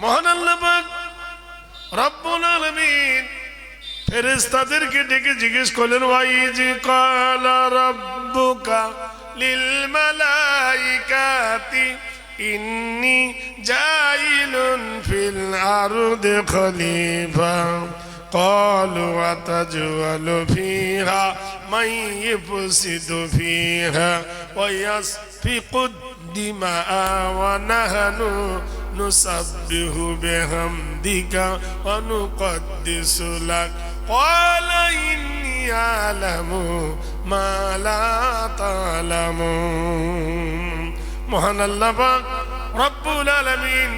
মহান আল্লাহ পাক রব্বুল আলামিন ফেরেশতাদেরকে ডেকে জিজ্ঞেস করলেন, ওয়াইজি ক্বালা রাব্বুকা লিল মালাইকাতি ইন্নী জাইলুন ফিল আরদি খলিফা ক্বালু আতাজআলু ফিহা মান ইফসিদু ফিহা ওয়া ইয়াসফিকু দিমাআ ওয়া নাহনু নুসাব্বিহু বিহামদিকা ওয়া নুকদ্দিসু লাক ক্বালা ইন্নী আ'লামু মা লা তা'লামুন। মহান আল্লাহ পাক রব্বুল আলামিন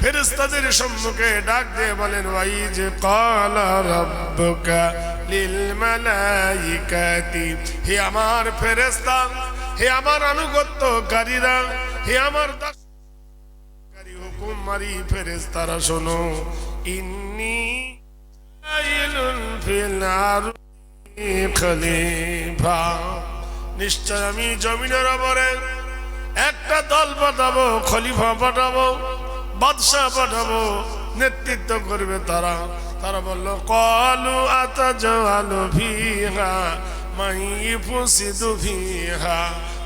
ফেরেশতাদের সম্মুখে ডাক দিয়ে বলেন, ওয়াইজ ক্বালা রাব্বুকা লিল মালাইকাতি, হে আমার ফেরেশতা, হে আমার আনুগত্যকারীরা, হে আমার দাসকারী হুকুমকারী ফেরেশতারা শোনো, ইন্নী জাইলুন ফিল আরদি খলিফা, নিশ্চয় আমি জমিনের উপরে একটা দল পাঠাবো, খলিফা পাঠাবো, বাদশাহ পাঠাবো, নেতৃত্ব করবে তারা। তারা বলল, ক্বালু আতাজআলু ফিহা মান ইফসিদু ফিহা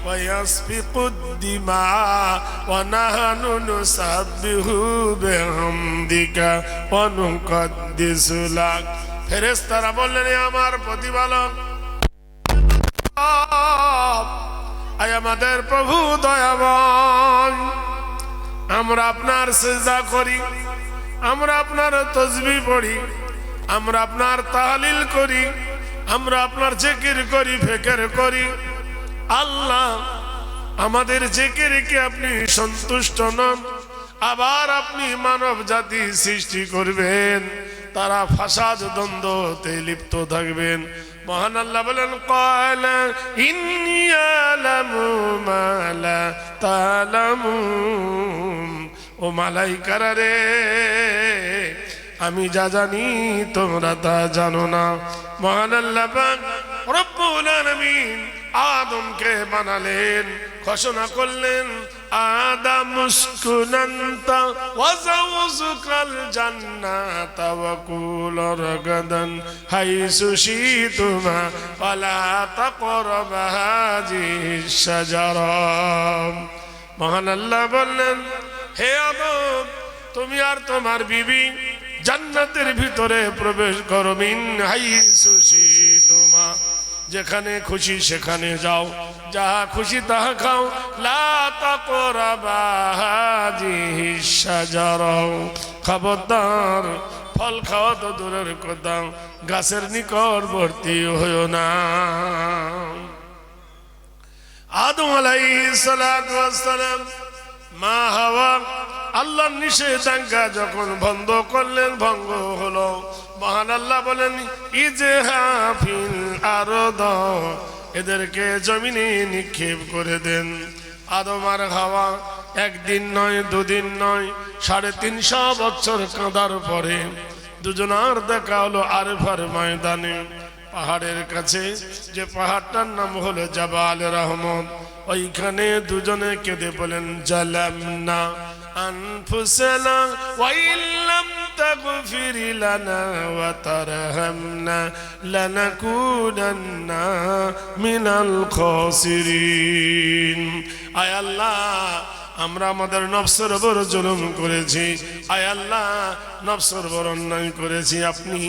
ওয়া ইয়াসফিকু দিমাআ ওয়া নাহনু নুসাব্বিহু বিহামদিকা ওয়া নুকদ্দিসু লাক। ফেরেশতারা বললেন, আমার প্রতিপালক, আয় আমাদের প্রভু দয়াময়, আমরা আপনার সিজদা করি, আমরা আপনার তাসবিহ পড়ি, আমরা আপনার তাহলিল করি, আমরা আপনার জিকির করি, ফিকির করি। আল্লাহ, আমাদের জিকিরে কি আপনি সন্তুষ্ট নন? আবার আপনি মানব জাতি সৃষ্টি করবেন, তারা ফাসাদ দ্বন্দ্বতে লিপ্ত থাকবেন। মহান আল্লাহ বলেন, ক্বালা ইন্নী আ'লামু মা লা তা'লামুন, ও মালাইকারা রে, আমি যা জানি তোমরা তা জানো না। মহান আল্লাহ পাক রব্বুল আলামিন আদমকে বানালেন, ঘোষণা করলেন, আদম উসকুন আনতা ওয়া যাওজুকাল জান্নাতা ওয়া কুলা রাগাদান হাইসু শিতুমা ওয়ালা তাকরাবা হাযিহিশ শাজারা। মহান আল্লাহ বললেন, হে আদম, তুমি আর তোমার বিবি জান্নাতের ভিতরে প্রবেশ করো, মিন হাইসু শিতুমা, যেখানে খুশি সেখানে যাও, যাহা খুশি তাহা খাও, লা তাকরাবা হাযিহিশ শাজারা, খবরদার ফল খাওয়া তো দূরের কথা, গাছের নিকটবর্তী হইও না। আদম আলাইহিস সালাতু ওয়াস সালাম, মা হাওয়া আল্লাহর নিষেধাজ্ঞা যখন বন্ধ করলেন, ভঙ্গ হলো। মহান আল্লাহ বলেন, ইজহা ফিল আরদ, এদেরকে জমিনে নিক্ষেপ করে দেন। আদম আর হাওয়া একদিন নয়, দুদিন নয়, 350 বছর কাঁদার পরে দুজনার দেখা হলো আরফার ময়দানে, পাহাড়ের কাছে, যে পাহাড়টার নাম হলো জাবাল রহমত। ওইখানে দুজনে কেঁদে বলেন, জালামনা আনফুসানা ওয়া ইল্লাম তাগফির লানা ওয়া তারহামনা লানাকুনান্না মিনাল খাসিরিন। আয় আল্লাহ, আমরা আমাদের নফসের উপর জুলুম করেছি, আয় আল্লাহ নফসের উপর অন্যায় করেছি, আপনি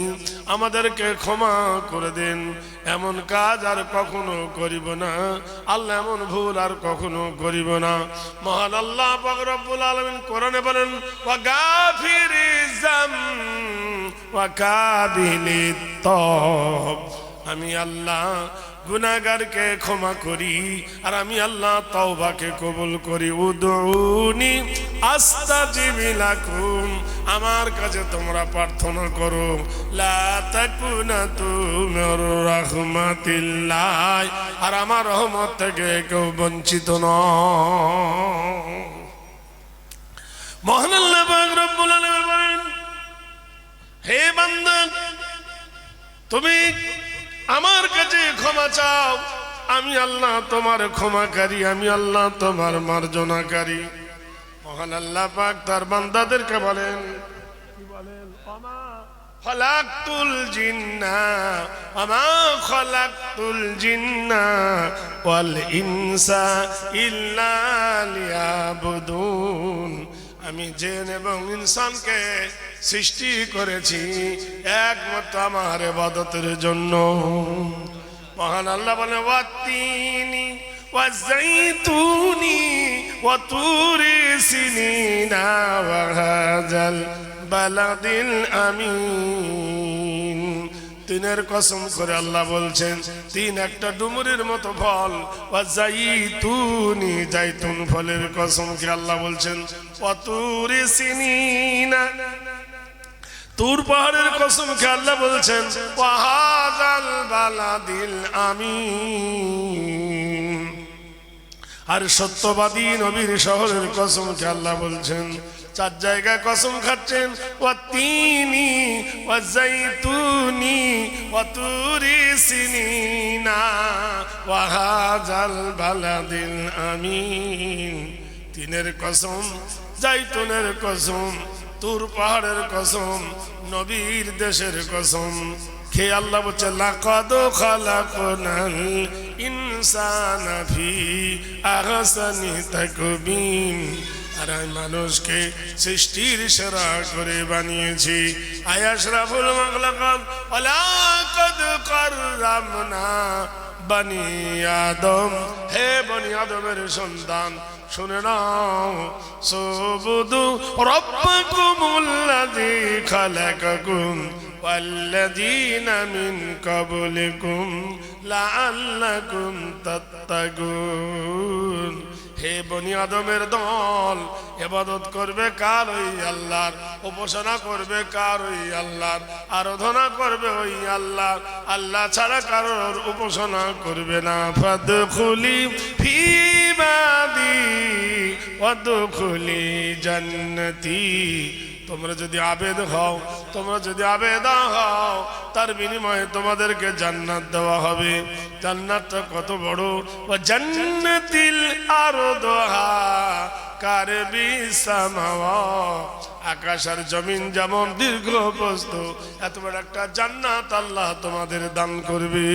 আমাদেরকে ক্ষমা করে দেন, এমন কাজ আর কখনো করিব না আল্লাহ, এমন ভুল আর কখনো করিব না। মহান আল্লাহ পাক রব্বুল আলামিন কোরআনে বলেন, ওয়া গাফিরিজ যামব ওয়া কাবিলিত তওব, আমি আল্লাহ গুনাহগারকে ক্ষমা করি আর আমি আল্লাহ তওবাকে কবুল করি। উদউনি আস্তাজিব লাকুম, আমার কাছে তোমরা প্রার্থনা করো। লা তাকুনাতু মির রাহমাতিল্লাহ, আর আমার রহমত থেকে কেউ বঞ্চিত নয়। মহান আল্লাহ পাক রব্বুল আলামিন বলেন, হে বান্দা, তুমি আমার কাছে ক্ষমা চাও, আমি আল্লাহ তোমার ক্ষমাকারী, আমি আল্লাহ তোমার মার্জনাকারী। মহান আল্লাহ পাক তার বান্দাদেরকে বলেন, কি বলেন? ওমা খলাকতুল জিন্না ওমা খলাকতুল জিন্না ওয়াল ইনসা ইল্লা লিয়াবুদুন। আমি জিন এবং ইনসানকে সৃষ্টি করেছি একমাত্র আমার ইবাদতের জন্য। মহান আল্লাহ বলেন, ওয়াত্তিনি ওয়াজাইতুনি ওয়াতুরি সিনিনা ওয়া হাযাল বালাদিল আমিন। তিনের কসম করে আল্লাহ বলছেন, তিন একটা ডুমুরের মতো ফল। ওয়াজাইতুনি, জাইতুন ফলের কসম করে আল্লাহ বলছেন। ওয়াতুরি সিনিনা, তুর পাহাড়ের কসম খেয়ে আল্লাহ বলছেন। ওয়া হাযাল বালাদিল আমিন, আর সত্যবাদী নবীর শহরের কসম খেয়ে আল্লাহ বলছেন। চার জায়গায় কসম খাচ্ছেন। ওয়াত্তিনি ওয়াজাইতুনি ওয়াতুরি সিনিনা ওয়া হাযাল বালাদিল আমিন। তিনের কসম, জাইতুনের কসম, তুর পাহাড়ের কসম, নবীর দেশের কসম খেয়ে আল্লাহ বলছে, লাকাদ খালাকনাল ইনসানা ফি আহসানি তাকবীম। আর আমি মানুষকে সৃষ্টির সেরা করে বানিয়েছি। আয়াশরাফুল মাখলুকাত ওয়ালাকাদ কাররামনা বনি আদম। হে বনি আদমের সন্তান, শুনে নাও। সুবুদু রাব্বাকুমুল্লাযী খালাকাকুম ওয়াল্লাযীনা মিন ক্বাবলিকুম লাআল্লাকুম তাত্তাকুন। হে বনি আদমের দল, ইবাদত করবে কার? ওই আল্লাহর। উপাসনা করবে কার? ওই আল্লাহর। আরাধনা করবে ওই আল্লাহ। আল্লাহ ছাড়া কারোর উপাসনা করবে না। ফাদখুলি ফি ইবাদি ওয়াদখুলি জান্নাতি। তোমরা যদি আবেদ হও, তোমরা যদি আবেদা হও, তার বিনিময়ে তোমাদেরকে জান্নাত দেওয়া হবে। জান্নাতটা কত বড়! ওয়া জান্নাতিল আরদুহা কারবিস সামাওয়াত। আকাশ আর জমিন যেমন দীর্ঘ প্রস্থ, এত বড় একটা জান্নাত আল্লাহ তোমাদের দান করবে।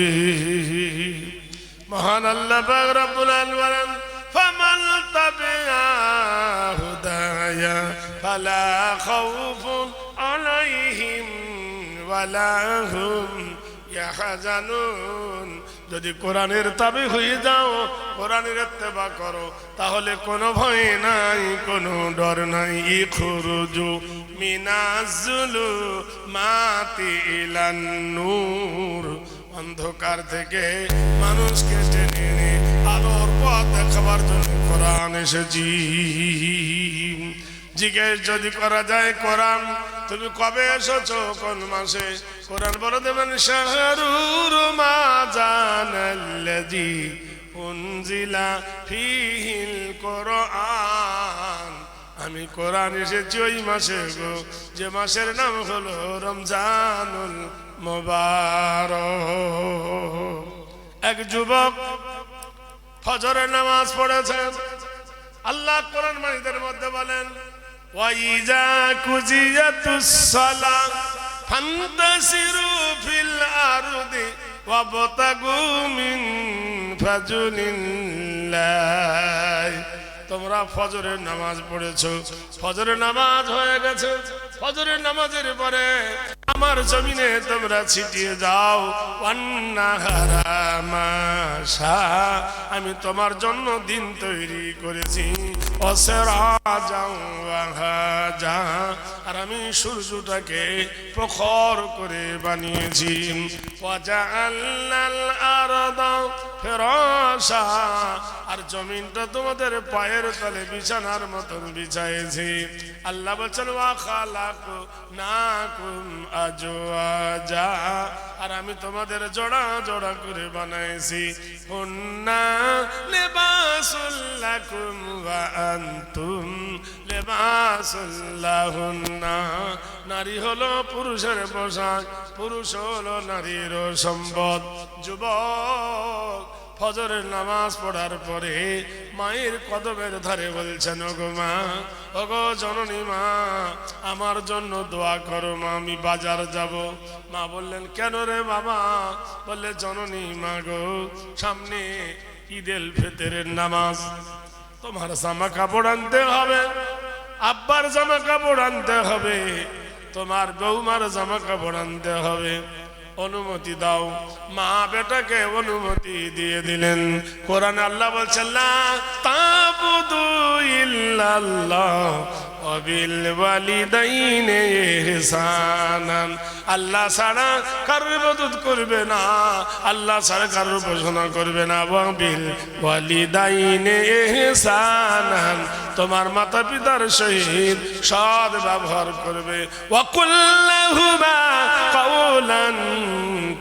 মহান আল্লাহ পাক রব্বুল আলামিন, ফামান তাবিআ হুদায়া ফালা খাউফুন আলাইহিম ওয়ালা হুম ইয়াহজানুন। যদি কোরআনের তাবে হয়ে যাও, কোরআনের ইত্তেবা করো, তাহলে কোনো ভয় নাই, কোনো ডর নাই। ইখরুজু মিনাজ যুলুমাতি ইলান নূর। অন্ধকার থেকে মানুষকে টেনে এনে আলোর পথ দেখাবার জন্য কোরআন এসেছি। জিজ্ঞেস যদি করা যায়, কোরআন তুমি কবে এসেছো, কোন মাসে? কোরআন বলে দেবেন, শাহরুর রমাযানাল্লাযী উনজিলা ফীহিল কোরআন। আমি কোরআন এসেছি ওই মাসে গো, যে মাসের নাম হলো রমজানুল মুবারক। এক যুবক ফজরের নামাজ পড়েছেন। আল্লাহ কোরআন মাজিদের মধ্যে বলেন, ওয়াইজা কুজিয়াতুস সালাত ফান্তাসিরু ফিল আরদি ওয়াবতাগু মিন ফাজলিল্লাহ। তোমরা ফজরের নামাজ পড়েছো, ফজরের নামাজ হয়ে গেছে। ফজরের নামাজের পরে আমার জমিনে তোমরা ছিটিয়ে যাও। ওয়ান্নাহারা মাশা, আমি তোমার জন্য দিন তৈরি করেছি। অসরাজাও ওয়াহাজা, আর আমি সূর্যটাকে প্রখর করে বানিয়েছি। ওয়াজআলনাল আরদা ফিরাশা, আর জমিনটা তোমাদের পায়ের তলে বিছানার মতন বিছাইছি। আল্লাহ বলেন, ওয়া খালাকনাকুম আজওয়াজা, আর আমি তোমাদের জোড়া জোড়া করে বানাইছি। হুন্না লিবাসুল লাকুম ওয়া আনতুম লিবাসুল লাহুন্না। নারী হলো পুরুষের পোশাক, পুরুষ হলো নারীর সম্পদ। যুবক, ফজরের নামাজ পড়ার পরে মায়ের কদমের ধারে বলছেন, ওগো মা, ওগো জননী মা, আমার জন্য দোয়া করো মা, আমি বাজার যাব। মা বললেন, কেন রে বাবা? বললে, জননী মা গো, সামনে ঈদুল ফিতরের নামাজ, তোমার জামা কাপড় আনতে হবে, আব্বার জামা কাপড় আনতে হবে, তোমার বৌমার জামা কাপড় আনতে হবে, অনুমতি দাও। মা বেটাকে অনুমতি দিয়ে দিলেন। কোরআনে আল্লাহ বলছেন, লা তাবুদু ইল্লাল্লাহ ওয়া বিল ওয়ালিদাইনি ইহসানান। আল্লাহ ছাড়া কারোর ইবাদত করবে না, আল্লাহ ছাড়া কারোর উপাসনা করবে না। ওয়া বিল ওয়ালিদাইনি ইহসানান, তোমার মাতা পিতার সহিত সৎ ব্যবহার করবে। ওয়া কুল লাহুমা কাওলান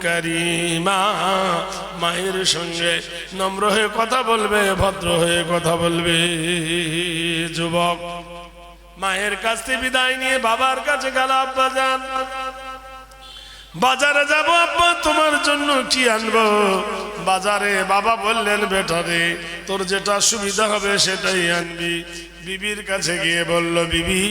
কারীমা, মায়ের সঙ্গে নম্র হয়ে কথা বলবে, ভদ্র হয়ে কথা বলবে। যুবক মায়ের কাছ থেকে বিদায় নিয়ে বাবার কাছে গেল। আব্বা যান, বাজারে যাব আব্বা, তোমার জন্য কি আনবো? বাজারে বাবা বললেন, বেটা রে, তোর যেটা সুবিধা হবে সেটাই আনবি। বিবির কাছে গিয়ে বলল, বিবি,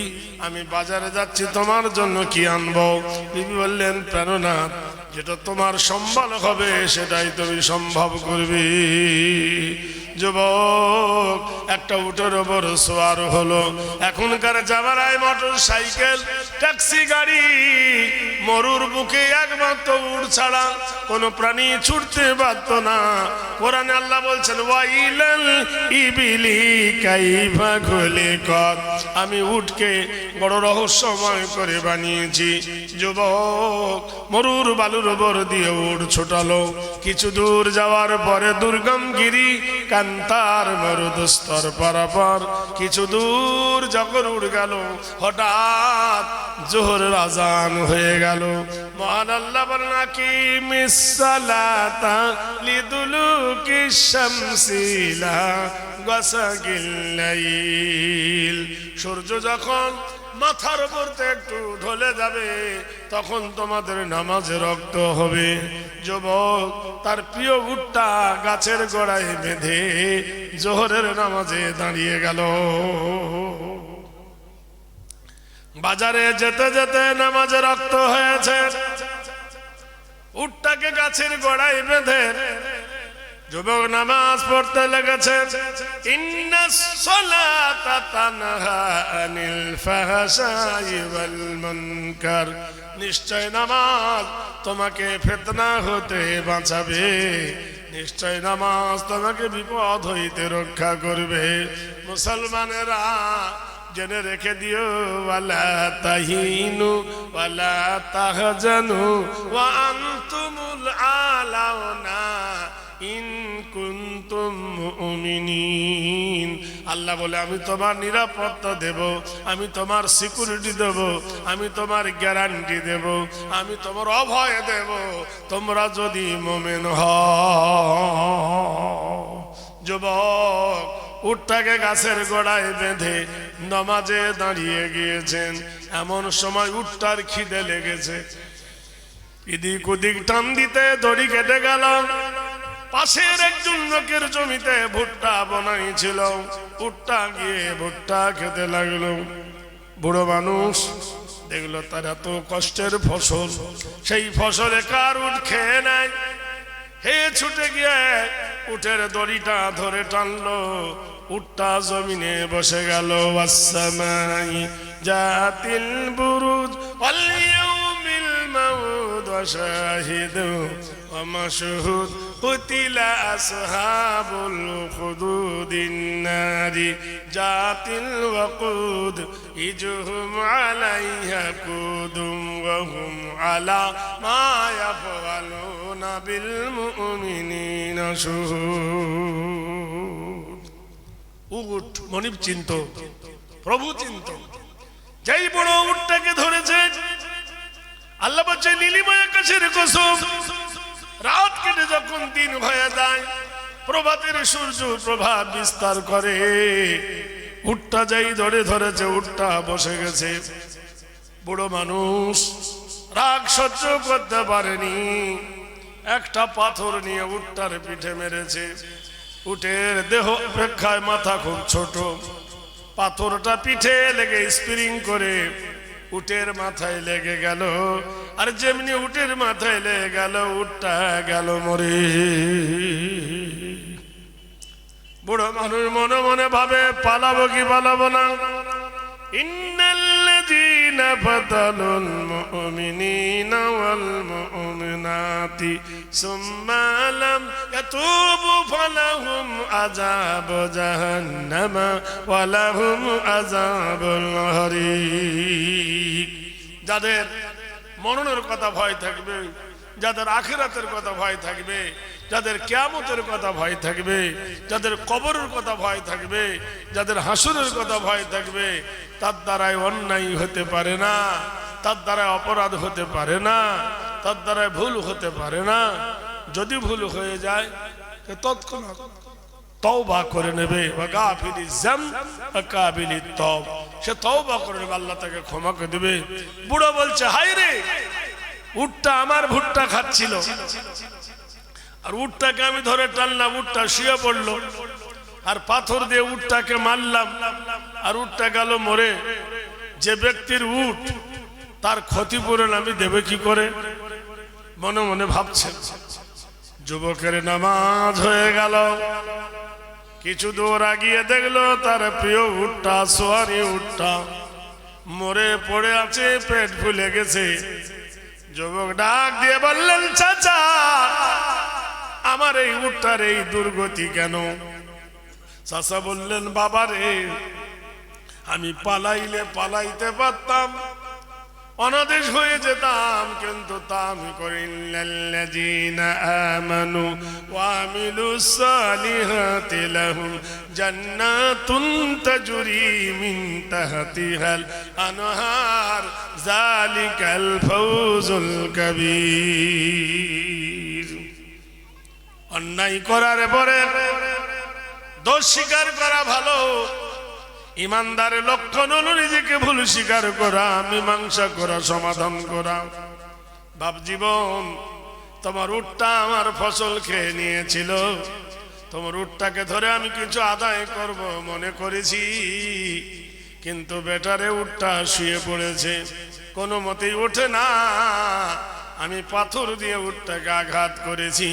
আমি বাজারে যাচ্ছি, তোমার জন্য কি আনবো? বিবি বললেন, প্রাণনাথ, যেটা তোমার সম্বল হবে সেটাই তুমি সম্ভব করবে। যুবক একটা উটের ওপর সওয়ার হলো। এখনকার জামানায় মোটর সাইকেল, ট্যাক্সি গাড়ি, মরুর বুকে একমাত্র উট ছাড়া কোনো প্রাণী ছুটতে পারত না। কোরআনে আল্লাহ বলছেন, ওয়াইলাল ইবিলি কাইফা খুলিকাত, আমি উটকে বড় রহস্যময় করে বানিয়েছি। যুবক মরুর বালুর ওপর দিয়ে উট ছোটালো। কিছু দূর যাওয়ার পরে দুর্গম গিরি কান্তার মরুদস্তর পারাপার কিছু দূর যখন উড়ে গেল, হঠাৎ জোহরের আজান হয়ে গেল। মহান আল্লাহ বলেন, আকিমিস সালাতা লিদুলুকিশ শামসি ইলা গাসাকিল লাইল, সূর্য যখন মাথার উপর একটু ঢলে যাবে তখন তোমাদের নামাজে রক্ত হবে। যুবক তার প্রিয় উটটা গাছের গোড়ায় বেঁধে জোহরের নামাজে দাঁড়িয়ে গেল। বাজারে যেতে যেতে নামাজে রক্ত হয়েছে, উটটাকে গাছের গোড়ায় বেঁধে যুবক নামাজ পড়তে লেগেছে। ইন্নাস সালাতা তানহা আনিল ফাহশাই ওয়াল মুনকার, নিশ্চয় নামাজ তোমাকে ফিতনা হতে বাঁচাবে, নিশ্চয় নামাজ তোমাকে বিপদ হইতে রক্ষা করবে। মুসলমানেরা জেনে রেখে দিও, ওয়ালা তাহিনু ওয়ালা তাহজানু ওয়া আনতুমুল আলাউনা ইন কুনতুম মুমিনিন। আল্লাহ বলে, আমি তোমার নিরাপত্তা দেব, আমি তোমার সিকিউরিটি দেব, আমি তোমার গ্যারান্টি দেব, আমি তোমার অভয় দেব, তোমরা যদি মুমিন হও। যুবক উটটাকে গাছের গোড়ায় বেঁধে নামাজে দাঁড়িয়ে গিয়েছেন। এমন সময় উটটার খিদে লেগেছে, এদিক ওদিক টান দিতে দড়ি কেটে গেল। পাশের একজন লোকের জমিতে ভুট্টা বানাইছিল, উটটা গিয়ে ভুট্টা খেতে লাগলো। বুড়ো মানুষ দেখলো তার এত কষ্টের ফসল, সেই ফসলে কার উট খেয়ে নেয়। হে ছুটে গিয়ে উটের দড়িটা ধরে টানলো, উটটা জমিনে বসে গেল। ওয়াসসামাই জাতিল বুরুজ ওয়াল ইয়াউমিল মাউদ ওয়া শাহিদু ওয়া মাশহুদ কুতিলা আসহাবুল খুদুদিন নারি জাতিল ওয়াকুদ ইজহুম আলাইহা কুদুম ওয়া হুম আলা মা ইয়াফআলুনা বিল মুমিনিনা শুহুদ। উট মনিব চিন্ত, প্রভু চিন্ত। যেই বড় উটটাকে ধরেছে, আল্লাহ বলছে, নীলিময় আকাশের কসম, রাত কেটে যখন দিন হয়ে যায়, প্রভাতের সূর্য প্রভাত বিস্তার করে, উটটা যাই ধরে ধরেছে, উটটা বসে গেছে। বুড়ো মানুষ রাগ সহ্য করতে পারেনি, একটা পাথর নিয়ে উটটার পিঠে মেরেছে। উটের দেহ অপেক্ষায় মাথা খুব ছোট, পাথরটা পিঠে লেগে স্প্রিং করে উটের মাথায় লেগে গেল, আর যেমনি উটের মাথায় লেগে গেল উটটা গেল মরে। বুড়ো মানুষ মনে মনে ভাবে পালাবো কি পালাবো না। ইন্নাল্লাযীনা ফাতানুল মুমিনিনা ওয়াল মুমিনাতি সুম্মা লাম ইয়াতুবু ফালাহুম আযাবু জাহান্নামা ওয়া লাহুম আযাবুল হারিক। যাদের মরণের কথা ভয় থাকবে, যাদের আখিরাতের কথা ভয় থাকবে, যাদের কিয়ামতের কথা ভয় থাকবে, যাদের কবরের কথা ভয় থাকবে, যাদের হাসরের কথা ভয় থাকবে, তার দ্বারাই অন্যায় হতে পারে না, তার দ্বারা অপরাধ হতে পারে না, তার দ্বারা ভুল হতে পারে না। যদি ভুল হয়ে যায় তৎক্ষণাৎ তওবা করে নেবে। সে তওবা করে নেবে, আল্লাহ তাকে ক্ষমা করে দেবে। বুড়ো বলছে হায় রে, উটটা আমার ভুট্টা খাচ্ছিল, আর উটটাকে আমি ধরে টানলাম, উটটা শুয়ে পড়লো, আর পাথর দিয়ে উটটাকে মারলাম, আর উটটা গেল মরে। যে ব্যক্তির উট, তার ক্ষতিপূরণ আমি দেবে কি করে? মনে মনে ভাবছে। যুবকের নামাজ হয়ে গেল, কিছু দূর আগিয়ে দেখলো তার প্রিয় উটটা, সোয়ারি উটটা মরে পড়ে আছে, পেট ফুলে গেছে। যুবক ডাক দিয়ে বললেন, চাচা আমার এই উটটার এই দুর্গতি কেন? চাচা বললেন, বাবা রে, আমি পালাইলে পালাইতে পারতাম, অনাদেশ হয়ে যেতাম, কিন্তু তা আমি করি। ইল্লাল্লাযীনা আমানু ওয়া আমিলুস সালিহাতি লাহুম জান্নাতুন তাজরি মিন তাহতিহাল আনহার যালিকাল ফাওজুল কাবীর। অন্যায় করার পরে দোষ স্বীকার করা ভালো। ইমানদারের লক্ষণ হলো নিজেকে ভুল স্বীকার করা, মীমাংসা করা, সমাধান করা। বাপ জীবন, তোমার উটটা আমার ফসল খেয়ে নিয়েছিল, তোমার উটটাকে ধরে আমি কিছু আদায় করব মনে করেছি, কিন্তু বেটারে উটটা শুয়ে পড়েছে, কোনো মতেই ওঠে না। আমি পাথর দিয়ে উটটাকে আঘাত করেছি,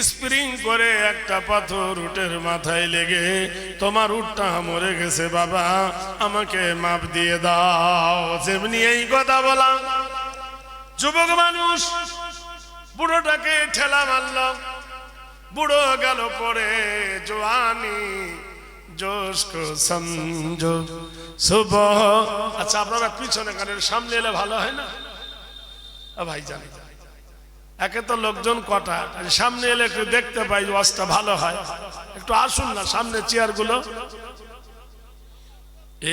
স্প্রিং করে একটা পাথর উটের মাথায় লেগে তোমার উটটা মরে গেছে। বাবা আমাকে মাপ দিয়ে দাও। যেমনি এই কথা বলা, যুবক মানুষ বুড়োটাকে ঠেলা মারল, বুড়ো গেল পরে। জওয়ানি জোশ কো সমঝো সুবহ। আচ্ছা, আপনারা পিছনে গানের সামনে এলে ভালো হয় না ভাই? জানি একে তো লোকজন কটা, সামনে এলে একটু দেখতে পাই, ওয়াজটা ভালো হয়। একটু আসুন না সামনে, চেয়ার গুলো।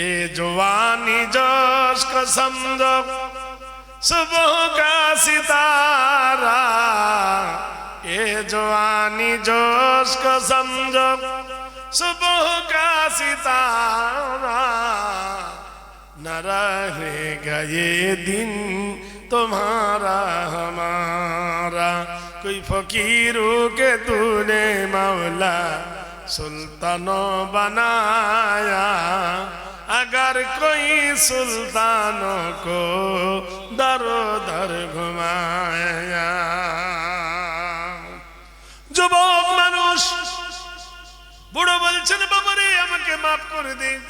এ জওয়ানি জোশ কো সমঝো সুবহ কা সিতারা, এ জওয়ানি জোশ কো সমঝো সুবহ কা সিতারা, না रहेगा ये दिन तुम्हारा हमारा, कोई फकीरों के तूने मौला सुल्तानो बनाया, अगर कोई सुल्तानों को दरो दर घुमाया। যুবক মানুষ বুড়ো বলছেন, বাবা রে আমাকে মাফ করে দিন।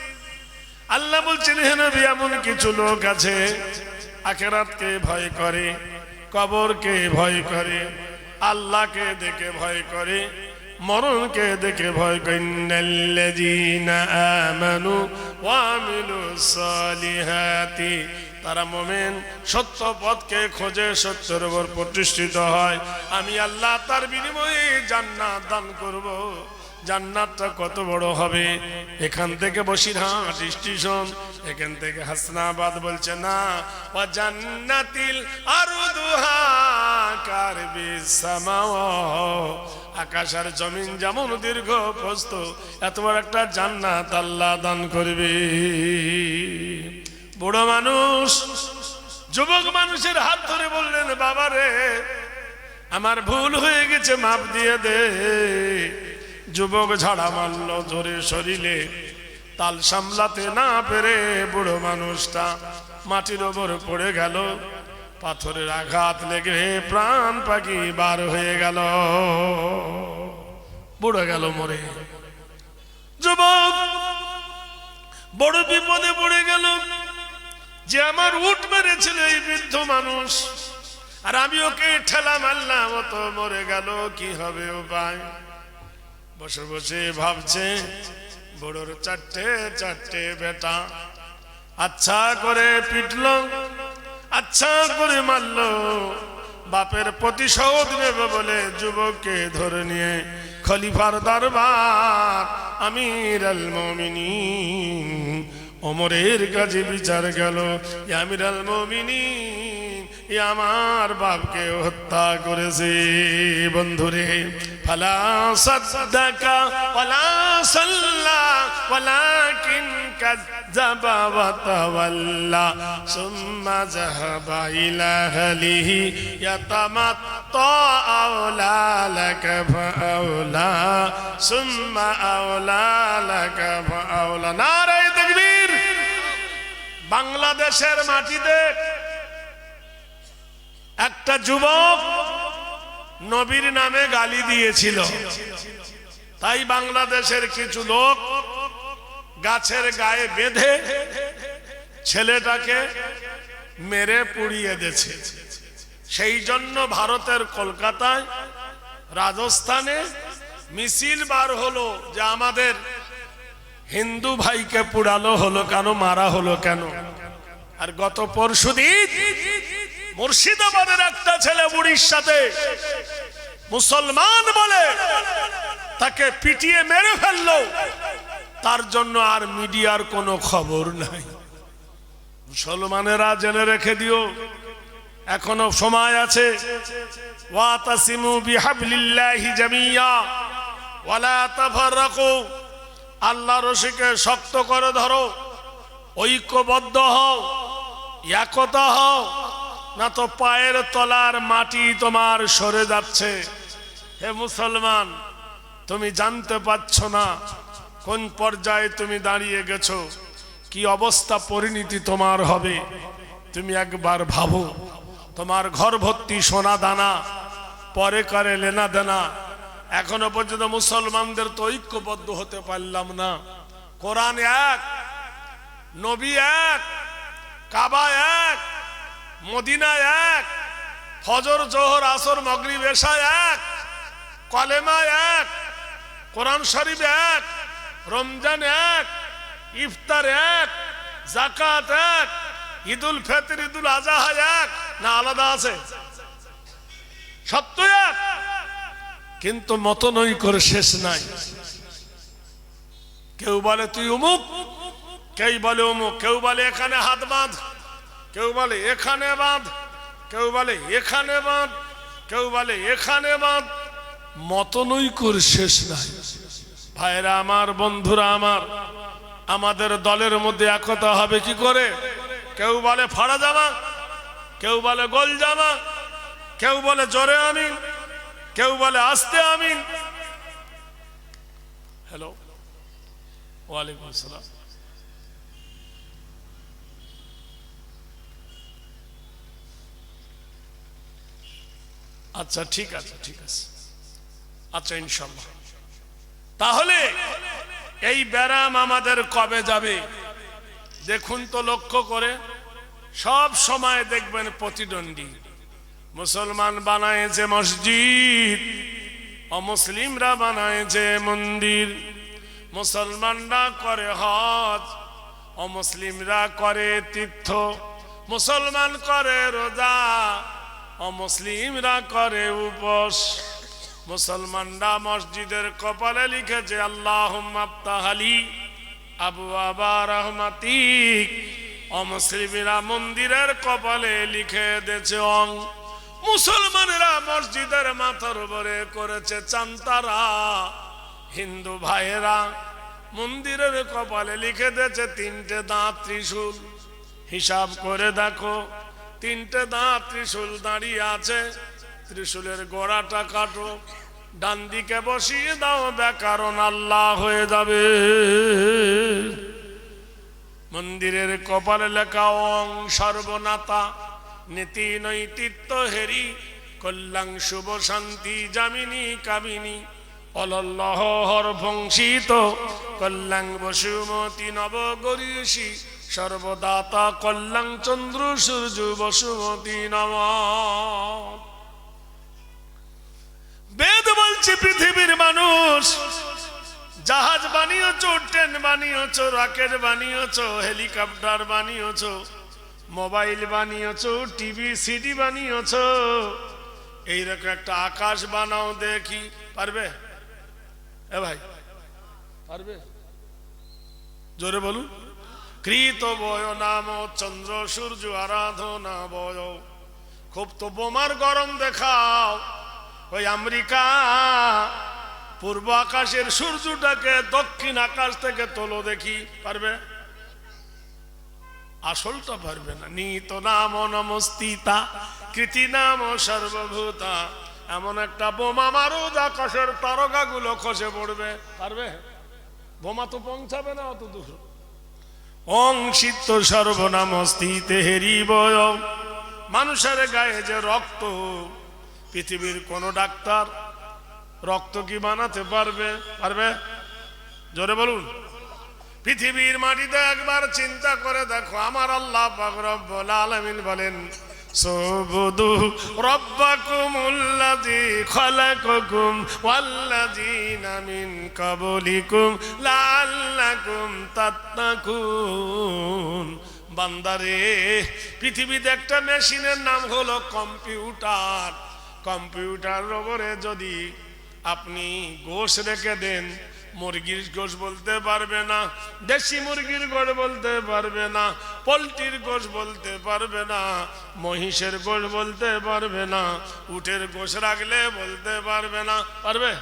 আল্লাহ বলছেন, হে নবী, এমন কিছু লোক আছে আখিরাতকে ভয় করে, কবরকে ভয় করে, আল্লাহকে দেখে ভয় করে, মরণকে দেখে ভয় করে। ইন্নাল্লাযীনা আমানু ওয়া আমিলুস সালিহাতি, তারা মুমিন, সত্য পথকে খোঁজে, সত্যের উপর প্রতিষ্ঠিত হয়। আমি আল্লাহ তার বিনিময়ে জান্নাত দান করব। জান্নাতটা কত বড় হবে! এখান থেকে বসিরহাট স্টেশন, এখান থেকে হাসনাবাদ বলছে না, ওয়া জান্নাতিল আরদুহা কারবিস সামাওয়াত, আকাশ আর জমিন যেমন দীর্ঘ প্রস্থ, এত বড় একটা জান্নাত আল্লাহ দান করবে। বুড়ো মানুষ যুবক মানুষের হাত ধরে বললেন, বাবা রে আমার ভুল হয়ে গেছে, মাপ দিয়ে দে। যুবক ঝাড়া মারল জোরে শরীরে, তাল সামলাতে না পেরে বুড়ো মানুষটা মাটির ওপর পড়ে গেল। পাথরের আঘাত লেগে প্রাণ পাখি বার হয়ে গেল, বুড়ো গেল মরে। যুবক বড় বিপদে পড়ে গেল যে আমার উট মেরেছিল এই বৃদ্ধ মানুষ, আর আমি ওকে ঠেলা মারলাম, ও তো মরে গেল, কি হবে উপায়? বসে বসে ভাবছে, বড়োর চারটে চারটে বেটা, আচ্ছা করে পিটল, আচ্ছা করে মারল, বাপের প্রতিশোধ নেবে বলে যুবককে ধরে নিয়ে খলিফার দরবার আমির আল মুমিনিন ওমরের কাছে বিচার গেল। আমির আল মুমিনিন, আমার বাপকে হত্যা করেছে। বন্ধুরে, ফালা সাদ্দাকা ওয়ালা সাল্লা ওয়ালাকিন কাযাবা ওয়া তাওয়াল্লা সুম্মা যাহাবা ইলা আহলিহি ইয়াতামাত্তা আওলা লাকা ফাআওলা সুম্মা আওলা লাকা ফাআওলা। নারায়ে তাকবীর। বাংলাদেশের মাটিতে একটা যুবক নবীর নামে গালি দিয়েছিল, তাই বাংলাদেশের কিছু লোক গাছের গায়ে বেঁধে ছেলেটাকে মেরে পুড়িয়ে দিয়েছে। সেই জন্য ভারতের কলকাতায়, রাজস্থানে মিছিল বার হলো যে আমাদের হিন্দু ভাইকে পুড়ালো হলো কেন, মারা হলো কেন। আর গত পরশুদিন মুর্শিদাবাদের একটা ছেলে উড়িষ্যাতে মুসলমান বলে তাকে পিটিয়ে মেরে ফেললো, তার জন্য আর মিডিয়ার কোনো খবর নাই। মুসলমানেরা জেনে রেখে দিও, এখনো সময় আছে। ওয়াতাসিমু বিহাবলিল্লাহি জামিয়া ওয়ালা তাফাররাকু, আল্লাহর রশিকে শক্ত করে ধরো, ঐক্যবদ্ধ হও, একতা হও, না তো পায়ের তলার মাটি তোমার সরে যাচ্ছে। হে মুসলমান, তুমি জানতে পারছো না কোন পর্যায়ে তুমি দাঁড়িয়ে গেছো, কি অবস্থা পরিণতি তোমার হবে। তুমি একবার ভাবো, তোমার ঘর ভর্তি সোনা দানা, পরে করে লেনা দেনা। এখনো পর্যন্ত মুসলমানদের তো ঐক্যবদ্ধ হতে পারলাম না। কোরআন এক, নবী এক, কাবা এক, মদিনা এক, ফজর জোহর আসর মাগরিব এশা এক, কলেমা এক, কোরআন শরীফ এক, রমজান এক, ইফতার এক, যাকাত এক, ঈদুল ফিতর ঈদুল আযহা এক, না আলাদা আছে? সত্য এক, কিন্তু মতনৈক্যের শেষ নাই। কেউ বলে তুই অমুক, কেউ বলে অমুক, কেউ বলে এখানে হাত বাঁধ, কেউ বলে এখানে বাঁধ, কেউ বলে এখানে বাঁধ, কেউ বলে এখানে বাঁধ। মতনৈক্যের শেষ নাই। ভাইরা আমার, বন্ধুরা আমার, আমাদের দলের মধ্যে একতা হবে কি করে? কেউ বলে ফাড়া জামা, কেউ বলে গোল জামা, কেউ বলে জোরে আমিন, কেউ বলে আস্তে আমিন। হ্যালো, ওয়ালাইকুম আসসালাম। আচ্ছা ঠিক আছে, ঠিক আছে, আচ্ছা ইনশাআল্লাহ। তাহলে এই ব্যারাম আমাদের কবে যাবে? দেখুন তো, লক্ষ্য করে সব সময় দেখবেন প্রতিদ্বন্দ্বী। মুসলমান বানায়েছে মসজিদ, অমুসলিমরা বানায়েছে মন্দির। মুসলমানরা করে হজ, অমুসলিমরা করে তীর্থ। মুসলমান করে রোজা, অমুসলিমরা করে উপোস। মুসলমানরা মসজিদের কপালে লিখেছে আল্লাহুম্মা আফতাহলি আবওয়াবা রাহমাতিক, অমুসলিমরা মন্দিরের কপালে লিখে দিয়েছে অং। মুসলমানেরা মসজিদের মাথার উপরে করেছে চান্তারা। হিন্দু ভাইয়েরা মন্দিরের কপালে লিখে দিয়েছে তিনটে দাঁত ত্রিশূল। হিসাব করে দেখো, তিনটে দাঁত ত্রিশূল দাঁড়িয়ে আছে, ত্রিশূলের গোড়াটা কাটো, ডান দিকে বসিয়ে দাও, ব্যাকরণ আল্লাহ হয়ে যাবে। মন্দিরের কপালে লেখা অং সর্বনাতা, নীতি নৈতিত্য হেরি, কল্যাণ শুভ শান্তি জামিনী কামিনী, অলল্লহ হর ভংসিত, কল্যাণ বসুমতী নব গরীষী, সর্বদাতা কল্যাণ চন্দ্র সূর্য বসুমতী নম। বেদ বলছে পৃথিবীর মানুষ জাহাজ বানিয়েছ, ট্রেন বানিয়েছ, রকেট বানিয়েছ, হেলিকপ্টার বানিয়েছ, মোবাইল বানিয়েছ, টিভি সিডি বানিয়েছ, এইরকম একটা আকাশ বানাও দেখি, পারবে? এ ভাই পারবে? জোরে বলুন। কৃত বয় নাম চন্দ্র সূর্য আরাধনা বয়। খুব তো বোমার গরম দেখাও, ওই আমেরিকা পূর্ব আকাশের সূর্যটাকে দক্ষিণ আকাশ থেকে তোলো দেখি, পারবে? আসলটা পারবে না। নিত নাম নমস্তিতা, কৃতি নাম সর্বভূতা, এমন একটা বোমা মারো আকাশের তারকাগুলো খসে পড়বে, পারবে? বোমা তো পৌঁছাবে না অত দূর। অংশিত সর্বনামস্তিতে হেরিব, মানুষের গায়ে যে রক্ত, পৃথিবীর কোন ডাক্তার রক্ত কি বানাতে পারবে? পারবে? জোরে বলুন। পৃথিবীর মাটিতে একবার চিন্তা করে দেখো, আমার আল্লাহ পাক রব্বুল আলামিন বলেন, সুবুদু রাব্বাকুমুল্লাযী খালাকাকুম ওয়াল্লাযীনা মিন ক্বাবলিকুম লাআল্লাকুম তাত্তাকুন। বান্দারে, পৃথিবীতে একটা মেশিনের নাম হলো কম্পিউটার। কম্পিউটার ওপরে যদি আপনি গোশ রেখে দেন, মুরগির গোশ বলতে পারবে না, দেশি মুরগির গোশ বলতে পারবে না, পোলট্রির গোশ বলতে পারবে না, মহিষের গোশ বলতে পারবে না, উটের গোশ রাখলে বলতে পারবে না, পারবে?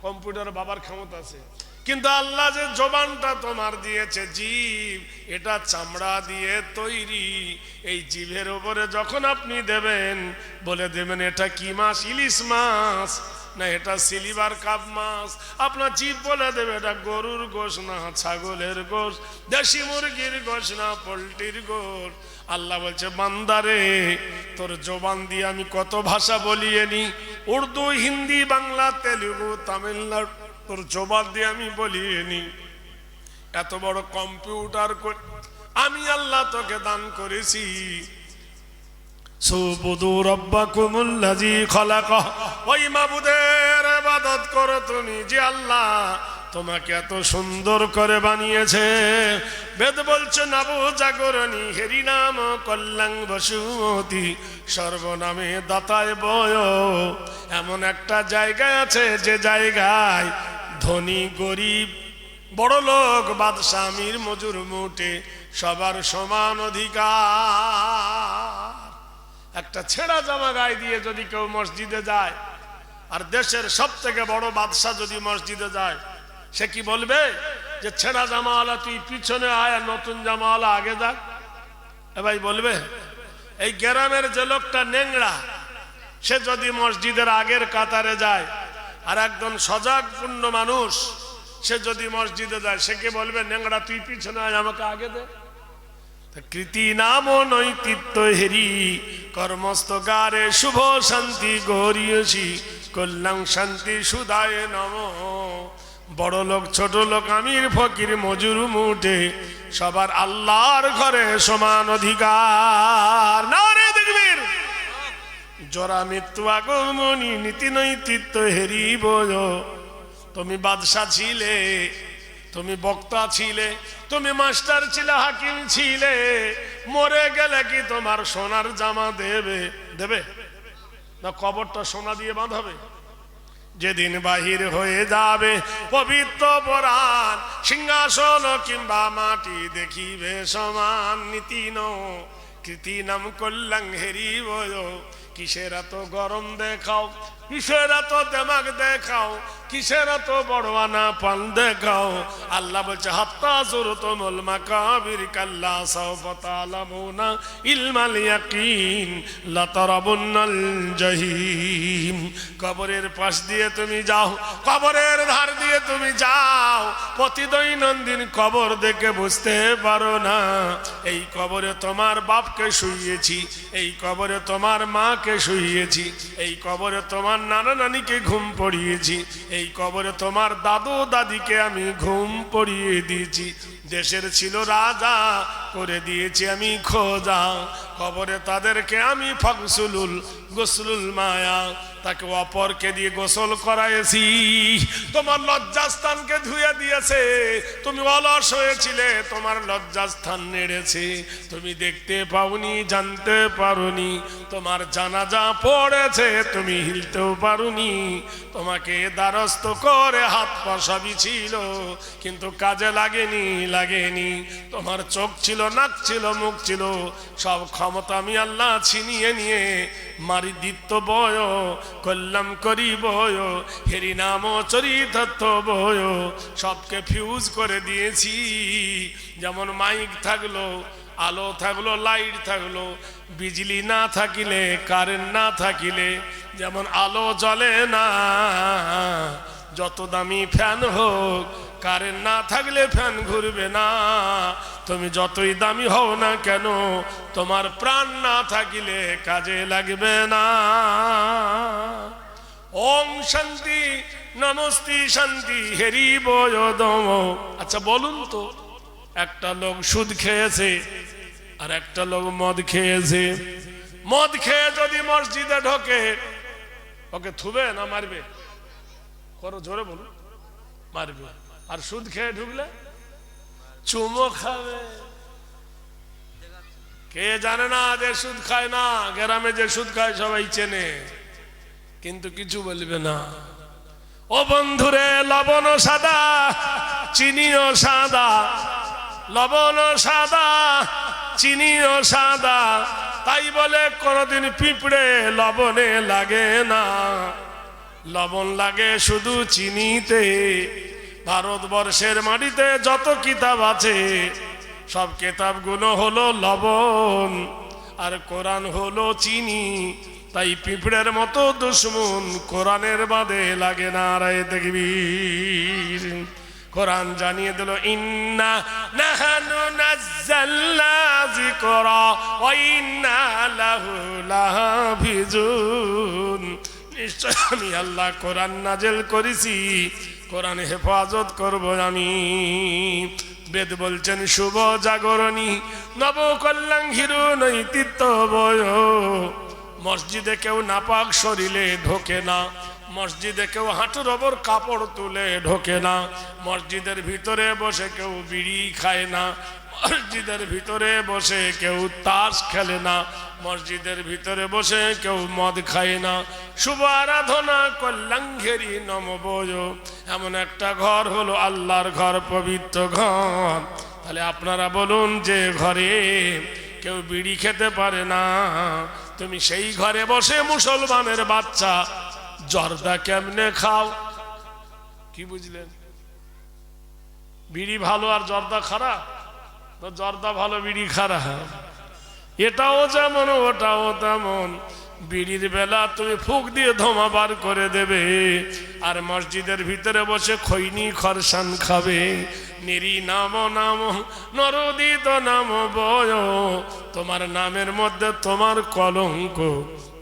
কম্পিউটার বাবার ক্ষমতা আছে, কিন্তু আল্লাহ যে জবানটা তোমার দিয়েছে, জিভ, এটা চামড়া দিয়ে তৈরি। এই জিভের উপরে যখন আপনি দেবেন, বলে দেবেন এটা কি মাছ, ইলিশ মাছ না এটা সিলভার কাপ মাছ, আপনার জিভ বলে দেবে এটা গরুর গোশ না ছাগলের গোশ, দেশি মুরগির গোশ না পোলট্রির গোশ। আল্লাহ বলছে, বান্দারে, তোর জবান দিয়ে আমি কত ভাষা বলিয়ে নি, উর্দু, হিন্দি, বাংলা, তেলুগু, তামিলনাড়ু, তোর জবান দিয়ে আমি বলিয়ে নি। এত বড় কম্পিউটার আমি আল্লাহ তোকে দান করেছি। সুবুদু রাব্বাকুমুল্লাযী খালাকা, ওই মাবুদের ইবাদত করো তুমি যে আল্লাহ তোমাকে এত সুন্দর করে বানিয়েছে। বেদ বলছে, নবু জাগরণী হেরি নাম কল্যাণ বসুমতী, সর্বনামে দাতায় বয়। এমন একটা জায়গায় আছে যে জায়গায় ধনী গরিব, বড় লোক, বাদশা, আমির, মজুর, মুটে সবার সমান অধিকার। একটা ছেঁড়া জামা গায়ে দিয়ে যদি কেউ মসজিদে যায়, আর দেশের সব থেকে বড় বাদশা যদি মসজিদে যায়, সে কি বলবে যে ছেঁড়া জামাওয়ালা তুই পিছনে আয়, আর নতুন জামাওয়ালা আগে যাক? এ ভাই বলবে? এই গ্রামের যে লোকটা নেংড়া, সে যদি মসজিদের আগের কাতারে যায়, আর একজন সজাগপূর্ণ মানুষ সে যদি মসজিদে যায়, সে কি বলবে নেংড়া তুই পিছনে আয়, আমাকে আগে দে? কৃতি নাম নৈতিত্য হেরি, কর্মস্তগারে শুভ শান্তি গরিয়সী, কল্যাণ শান্তি সুদায় নম। বড় লোক, ছোট লোক, আমির, ফকির, মজুর, মুটে সবার আল্লাহর ঘরে সমান অধিকার। নারে দেখবীর, জরা মৃত্যু আগমনী, নীতি নৈতিত্য হেরিব। তুমি বাদশা ছিলে, তুমি বক্তা ছিলে, তুমি মাস্টার ছিলে, হাকিম ছিলে, মরে গেলে কি তোমার সোনার জামা দেবে? দেবে না কবরটা সোনা দিয়ে বাঁধাবে? যেদিন বাহির হয়ে যাবে পবিত্র পরাণ, সিংহাসন কিংবা মাটি দেখিবে সমান। নীতি কৃতি নাম করলাম হেরি বয়, কিসের এত গরম দেখাও, কিসের এত দেমাগ দেখাও, কিসের এত বড় আনা পান দেখাও। আল্লাহ বলছে হাত্তা যুরতুমুল মাকাবির কাল্লা সাওফা তা'লামুনা ইলমাল ইয়াকিন লাতারাবুন্নাল জাহিম। কবরের পাশ দিয়ে তুমি যাও, কবরের ধার দিয়ে তুমি যাও, প্রতিদৈনন্দিন কবর দেখে বুঝতে পারো না এই কবরে তোমার বাপকে শুইয়েছি, এই কবরে তোমার মাকে শুইয়েছি, এই কবরে তোমার নানা নানিকে ঘুম পড়িয়েছি, এই কবরে তোমার দাদু দাদিকে আমি ঘুম পড়িয়ে দিয়েছি, দেশের ছিল রাজা করে দিয়েছি আমি খোঁজা, কবরে তাদেরকে আমি ফাগসুলুল গোসলুল মায়া, তাকে অপরকে দিয়ে গোসল করাইছি, তোমার লজ্জাস্থানকে ধুয়ে দিয়েছে, তুমি অলস হয়েছিলে তোমার লজ্জাস্থান নেড়েছে, তুমি দেখতে পাওনি জানতে পারোনি, তোমার জানাজা পড়েছে তুমি হিলতেও পারোনি, তোমাকে দ্বারস্থ করে হাত পা সবই ছিল কিন্তু কাজে লাগেনি, তোমার চোখ ছিল, নাক ছিল, মুখ ছিল, সব ক্ষমতা আমি আল্লাহ ছিনিয়ে নিয়ে মারি দিত্য বয় করলাম করি বয় হেরি নাম চরিতার্থ বয়, সবকে ফিউজ করে দিয়েছি। যেমন মাইক থাকলো, আলো থাকলো, লাইট থাকলো, বিজলি না থাকিলে কারেন্ট না থাকিলে যেমন আলো জ্বলে না, যত দামি ফ্যান হোক কারেন্ট না থাকলে ফ্যান ঘুরবে না, তুমি যতই দামি হও না কেন তোমার প্রাণ না থাকিলে কাজে লাগবে না। ওম শান্তি নমস্তি শান্তি হেরি বয় দম। আচ্ছা বলুন তো, একটা লোক সুদ খেয়েছে আর একটা লোক মদ খেয়েছে, মদ খেয়ে যদি মসজিদে ঢোকে ওকে থুবে না মারবে? করো জোরে বলুন। মারবে। আর সুদ খেয়ে ঢুকলে চুমো খাবে। কে জানে না যে সুদ খায় না? গ্রামে যে সুদ খায় সবাই চেনে, কিন্তু কিছু বলবে না। ও বন্ধুরে, লবণ সাদা চিনিও সাদা, লবণ সাদা চিনিও সাদা, তাই বলে কোনদিন পিঁপড়ে লবণে লাগে না, লবণ লাগে শুধু চিনিতে। ভারতবর্ষের মাটিতে যত কিতাব আছে সব কিতাবগুলো হলো লবণ আর কোরআন হলো চিনি, তাই পিঁপড়ের মতো দুশ্মন কোরআনের বাদে লাগে না। রায় তাকবীর। কোরআন জানিয়ে দিল ইন্না নাহনু নাযালনা যিকরা ওয়া ইন্না লাহু লাহাফিজুন। নিশ্চয় আমি আল্লাহ কোরআন নাযিল করেছি, কোরআন হেফাজত করব আমি। বেদ বলছেন শুভ জাগরণী নব কল্যাণ হিরো নৈতিত্ব বয়। মসজিদে কেউ নাপাক শরীরে ঢোকে না, মসজিদে কেউ হাঁটুর ওপর কাপড় তুলে ঢোকে না, মসজিদের ভিতরে বসে কেউ বিড়ি খায় না, মসজিদের ভিতরে বসে কেউ তাস খেলে না, মসজিদের ভিতরে বসে কেউ মদ খায় না। শুভ আরাধনা কল্যাণঘেরি নমবয়। এমন একটা ঘর হলো আল্লাহর ঘর, পবিত্র ঘর। তাহলে আপনারা বলুন, যে ঘরে কেউ বিড়ি খেতে পারে না, তুমি সেই ঘরে বসে মুসলমানের বাচ্চা জর্দা কেমনে খাও? কি বুঝলেন? বিড়ি ভালো আর জর্দা খারাপ? তো জর্দা ভালো, বিড়ি খারাপ। এটাও যেমন ওটাও তেমন। বিড়ির বেলা তুমি ফুক দিয়ে ধোঁয়া বার করে দেবে, আর মসজিদের ভিতরে বসে খৈনি খরসান খাবে। নিরি নাম নাম নরদিত নাম বয়। তোমার নামের মধ্যে তোমার কলঙ্ক,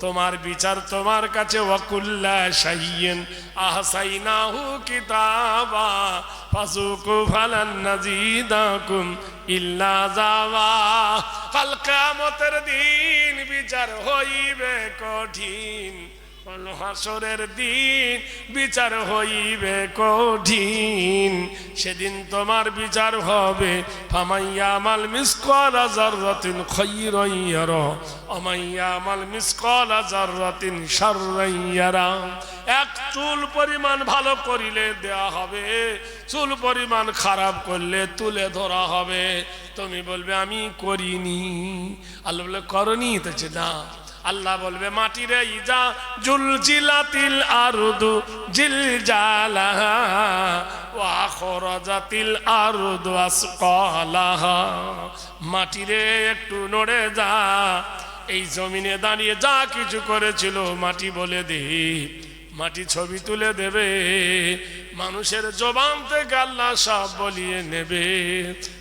তোমার বিচার তোমার কাছে। ওয়াকুল্লা শাইইন আহসাইনাহু কিতাবা ফাসুকু ফালান নাজিদাকুম ইল্লা যাওয়া। কাল কিয়ামতের দিন বিচার হইবে কঠিন, হাসরের দিন বিচার হইবে কঠিন, সেদিন তোমার বিচার হবে ফামাইয়ামাল মিসকালা যাররাতিন খায়রান ইয়ারা ওমাইয়ামাল মিসকালা যাররাতিন শাররান ইয়ারা। এক চুল পরিমাণ ভালো করিলে দেয়া হবে, চুল পরিমাণ খারাপ করলে তুলে ধরা হবে। তুমি বলবে আমি করিনি, আল্লাহ বলে করনি, তো না। আল্লাহ বলবে মাটি রে ইজা জুলজিলাতিল আরদু জিলজালাহা ওয়া আখরাজাতিল আরদু আসকালাহা। মাটি রে একটু নড়ে যা, এই জমিনে দাঁড়িয়ে যা কিছু করেছিল মাটি বলে দে। মাটি ছবি তুলে দেবে, মানুষের জবান থেকে আল্লাহ সব বলিয়ে নেবে।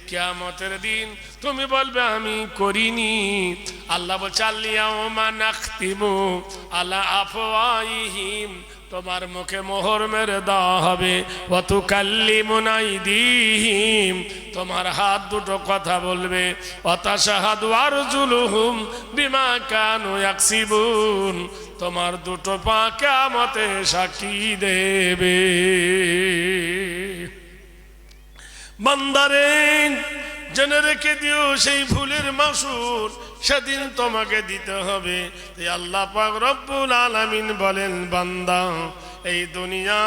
কিয়ামতের দিন তুমি বলবে আমি করিনি। আল্লাহ বলছে আল-ইয়াউমা নাখতিমু আলা আফওয়াহিহিম, তোমার মুখে মোহর মেরে দেওয়া হবে। ওয়া তুকাল্লিমুনা আইদিহিম, তোমার হাত দুটো কথা বলবে। ওয়া তাশহাদু আরজুলুহুম বিমা কানু ইয়াকসিবুন, তোমার দুটো পা কিয়ামতে সাক্ষী দেবে। বান্দারে জেনে রেখে দিও সেই ভুলের মাসুল সেদিন তোমাকে দিতে হবে। তাই আল্লাহ পাক রব্বুল আলামিন বলেন, বান্দা এই দুনিয়া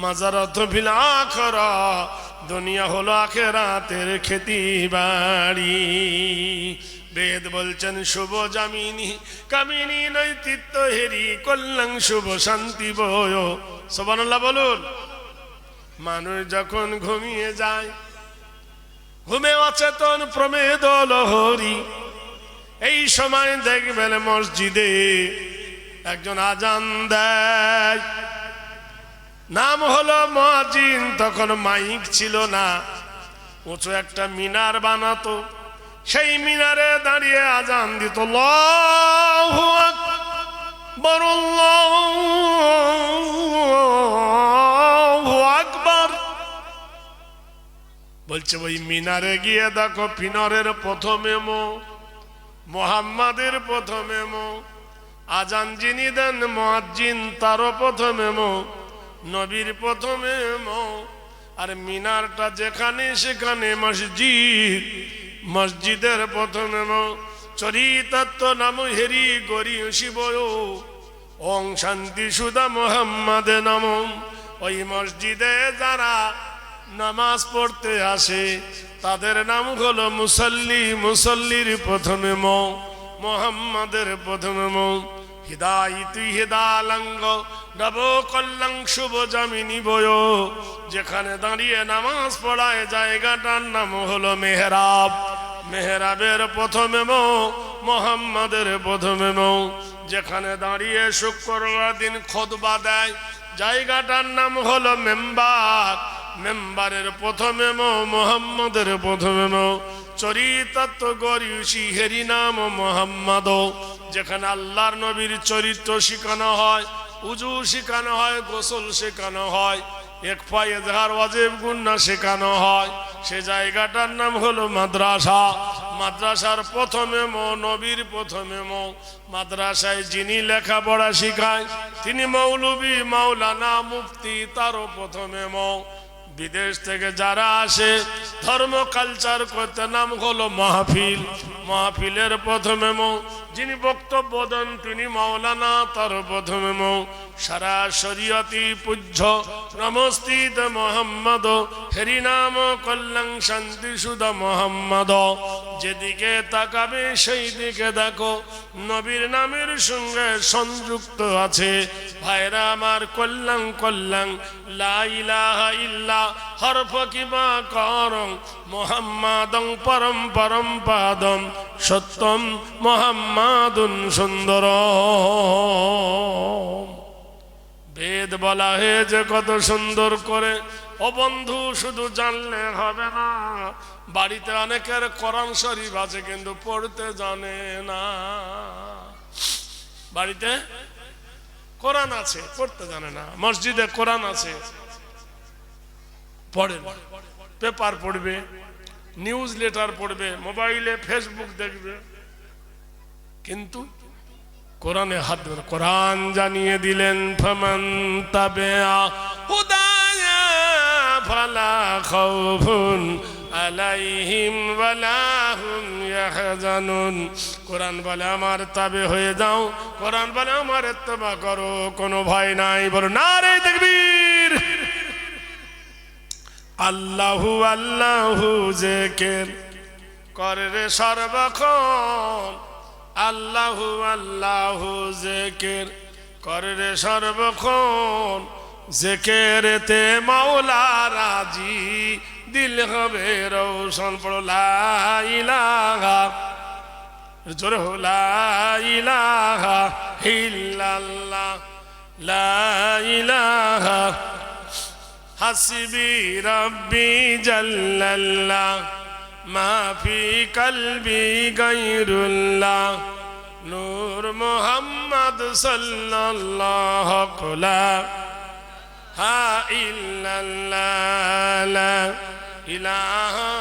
মাজারাতু ফিল আখিরা, দুনিয়া হলো আখিরাতের খেতি বাড়ি। বেদ বলছেন শুভ জামিনী কামিনী নৈতিত্য হেরি কল্যাণ শুভ শান্তি বয়। সুবহানাল্লাহ বলুন। মানুষ যখন ঘুমিয়ে যায়, ঘুমে অচেতন প্রমেদ লহরী, এই সময় দেখবেন মসজিদে একজন আজান দেয়, নাম হলো মুয়াজ্জিন। তখন মাইক ছিল না, উঁচু একটা মিনার বানাতো, সেই মিনারে দাঁড়িয়ে আজান দিত, আল্লাহু আকবার আল্লাহু আকবার। বলছে ওই মিনারে গিয়ে দেখো পিনরের প্রথমে মোহাম্মদের প্রথমে আজান যিনি দেন মুয়াজ্জিন তারও প্রথমে নবীর প্রথমে আর মিনারটা যেখানে সেখানে মসজিদ, মসজিদের প্রথমে চরিতাত্ম নাম হেরি গরি শিবয় ওং শান্তি সুদা মোহাম্মদে নাম। ওই মসজিদে যারা নামাজ পড়তে আসে তাদের নাম হলো মুসল্লি, মুসল্লির প্রথমে মোহাম্মদের প্রথমে হিদায়িতু হিদালাঙ্গ নব কল্যাণ শুভ জামিনী বয়। যেখানে দাঁড়িয়ে নামাজ পড়ায় জায়গাটার নাম হলো মেহরাব, মেহরাবের প্রথমে মোহাম্মদের প্রথমে যেখানে দাঁড়িয়ে শুক্রবার দিন খুতবা দেয় জায়গাটার নাম হলো মেম্বার, মেম্বারের প্রথমে মোহাম্মদের প্রথমে চরিতার্থ গরিউসি হেরি নাম মোহাম্মদ। যেখানে আল্লাহর নবীর চরিত্র শেখানো হয়, উজু শেখানো হয়, গোসল শেখানো হয়, এক পায়ে যাহার ওয়াজিব গুন্না শেখানো হয়, সে জায়গাটার নাম হলো মাদ্রাসা। মাদ্রাসার প্রথমে নবীর প্রথমে মাদ্রাসায় যিনি লেখাপড়া শিখায় তিনি মৌলবী, মাওলানা, মুফতি, তারও প্রথমে বিদেশ থেকে যারা আসে ধর্ম কালচার করতে নাম হলো মাহফিল, মাহফিলের প্রথমে যিনি বক্তব্য দেন তিনি মাওলানা, তার প্রথমে সারা শরীয়তি পূজ্য নমস্তিত মোহাম্মদ হেরি নাম কল্যাণ শান্তি সুদা মোহাম্মদ। যেদিকে তাকাবে সেই দিকে দেখো নবীর নামের সঙ্গে সংযুক্ত আছে। ভাইরা আমার, কল্যাণ কল্যাণ লা ইলাহা ইল্লা হরফ কিমা করং মোহাম্মদং পরম পরম পাদম সত্যম মোহাম্মদুন সুন্দর। বেদ বলা হয়েছে কত সুন্দর করে। ও বন্ধু, শুধু জানলে হবে না, বাড়িতে অনেকের কোরআন শরীফ আছে কিন্তু পড়তে জানে না। বাড়িতে কোরআন আছে, পড়তে জানে না। মসজিদে কোরআন আছে, পড়ে না। পেপার পড়বে, নিউজ লেটার পড়বে, মোবাইলে ফেসবুক দেখবে, কিন্তু কোরআনে হাত ধরে কোরআন জানিয়ে দিলেন ফামান তাবিআ হুদায়া ফালা খাউফুন আলাইহিম ওয়ালা হুম ইয়াহজানুন। কোরআন বলে আমার তাবে হয়ে যাও, কোরআন বলে আমার ইত্তেবা করো, কোনো ভয় নাই। বলো নারে তাকবীর। আল্লাহু আল্লাহু জিকির করে রে সর্বক্ষণ, আল্লাহু আল্লাহু জিকির করে রে সর্বক্ষণ। জিকিরেতে মাওলা রাজি, দিল হবে রৌশন। পড়ো লা ইলাহা, জোরে হো লা ইলাহা ইল্লাল্লাহ, লা ইলাহা হাসবি রব্বি জাল্লাল্লাহ, মা ফি কলবি গায়রুল্লাহ, নূর মুহাম্মদ সাল্লাল্লাহু ইলাহা ইল্লাল্লাহ, লা ইলাহা।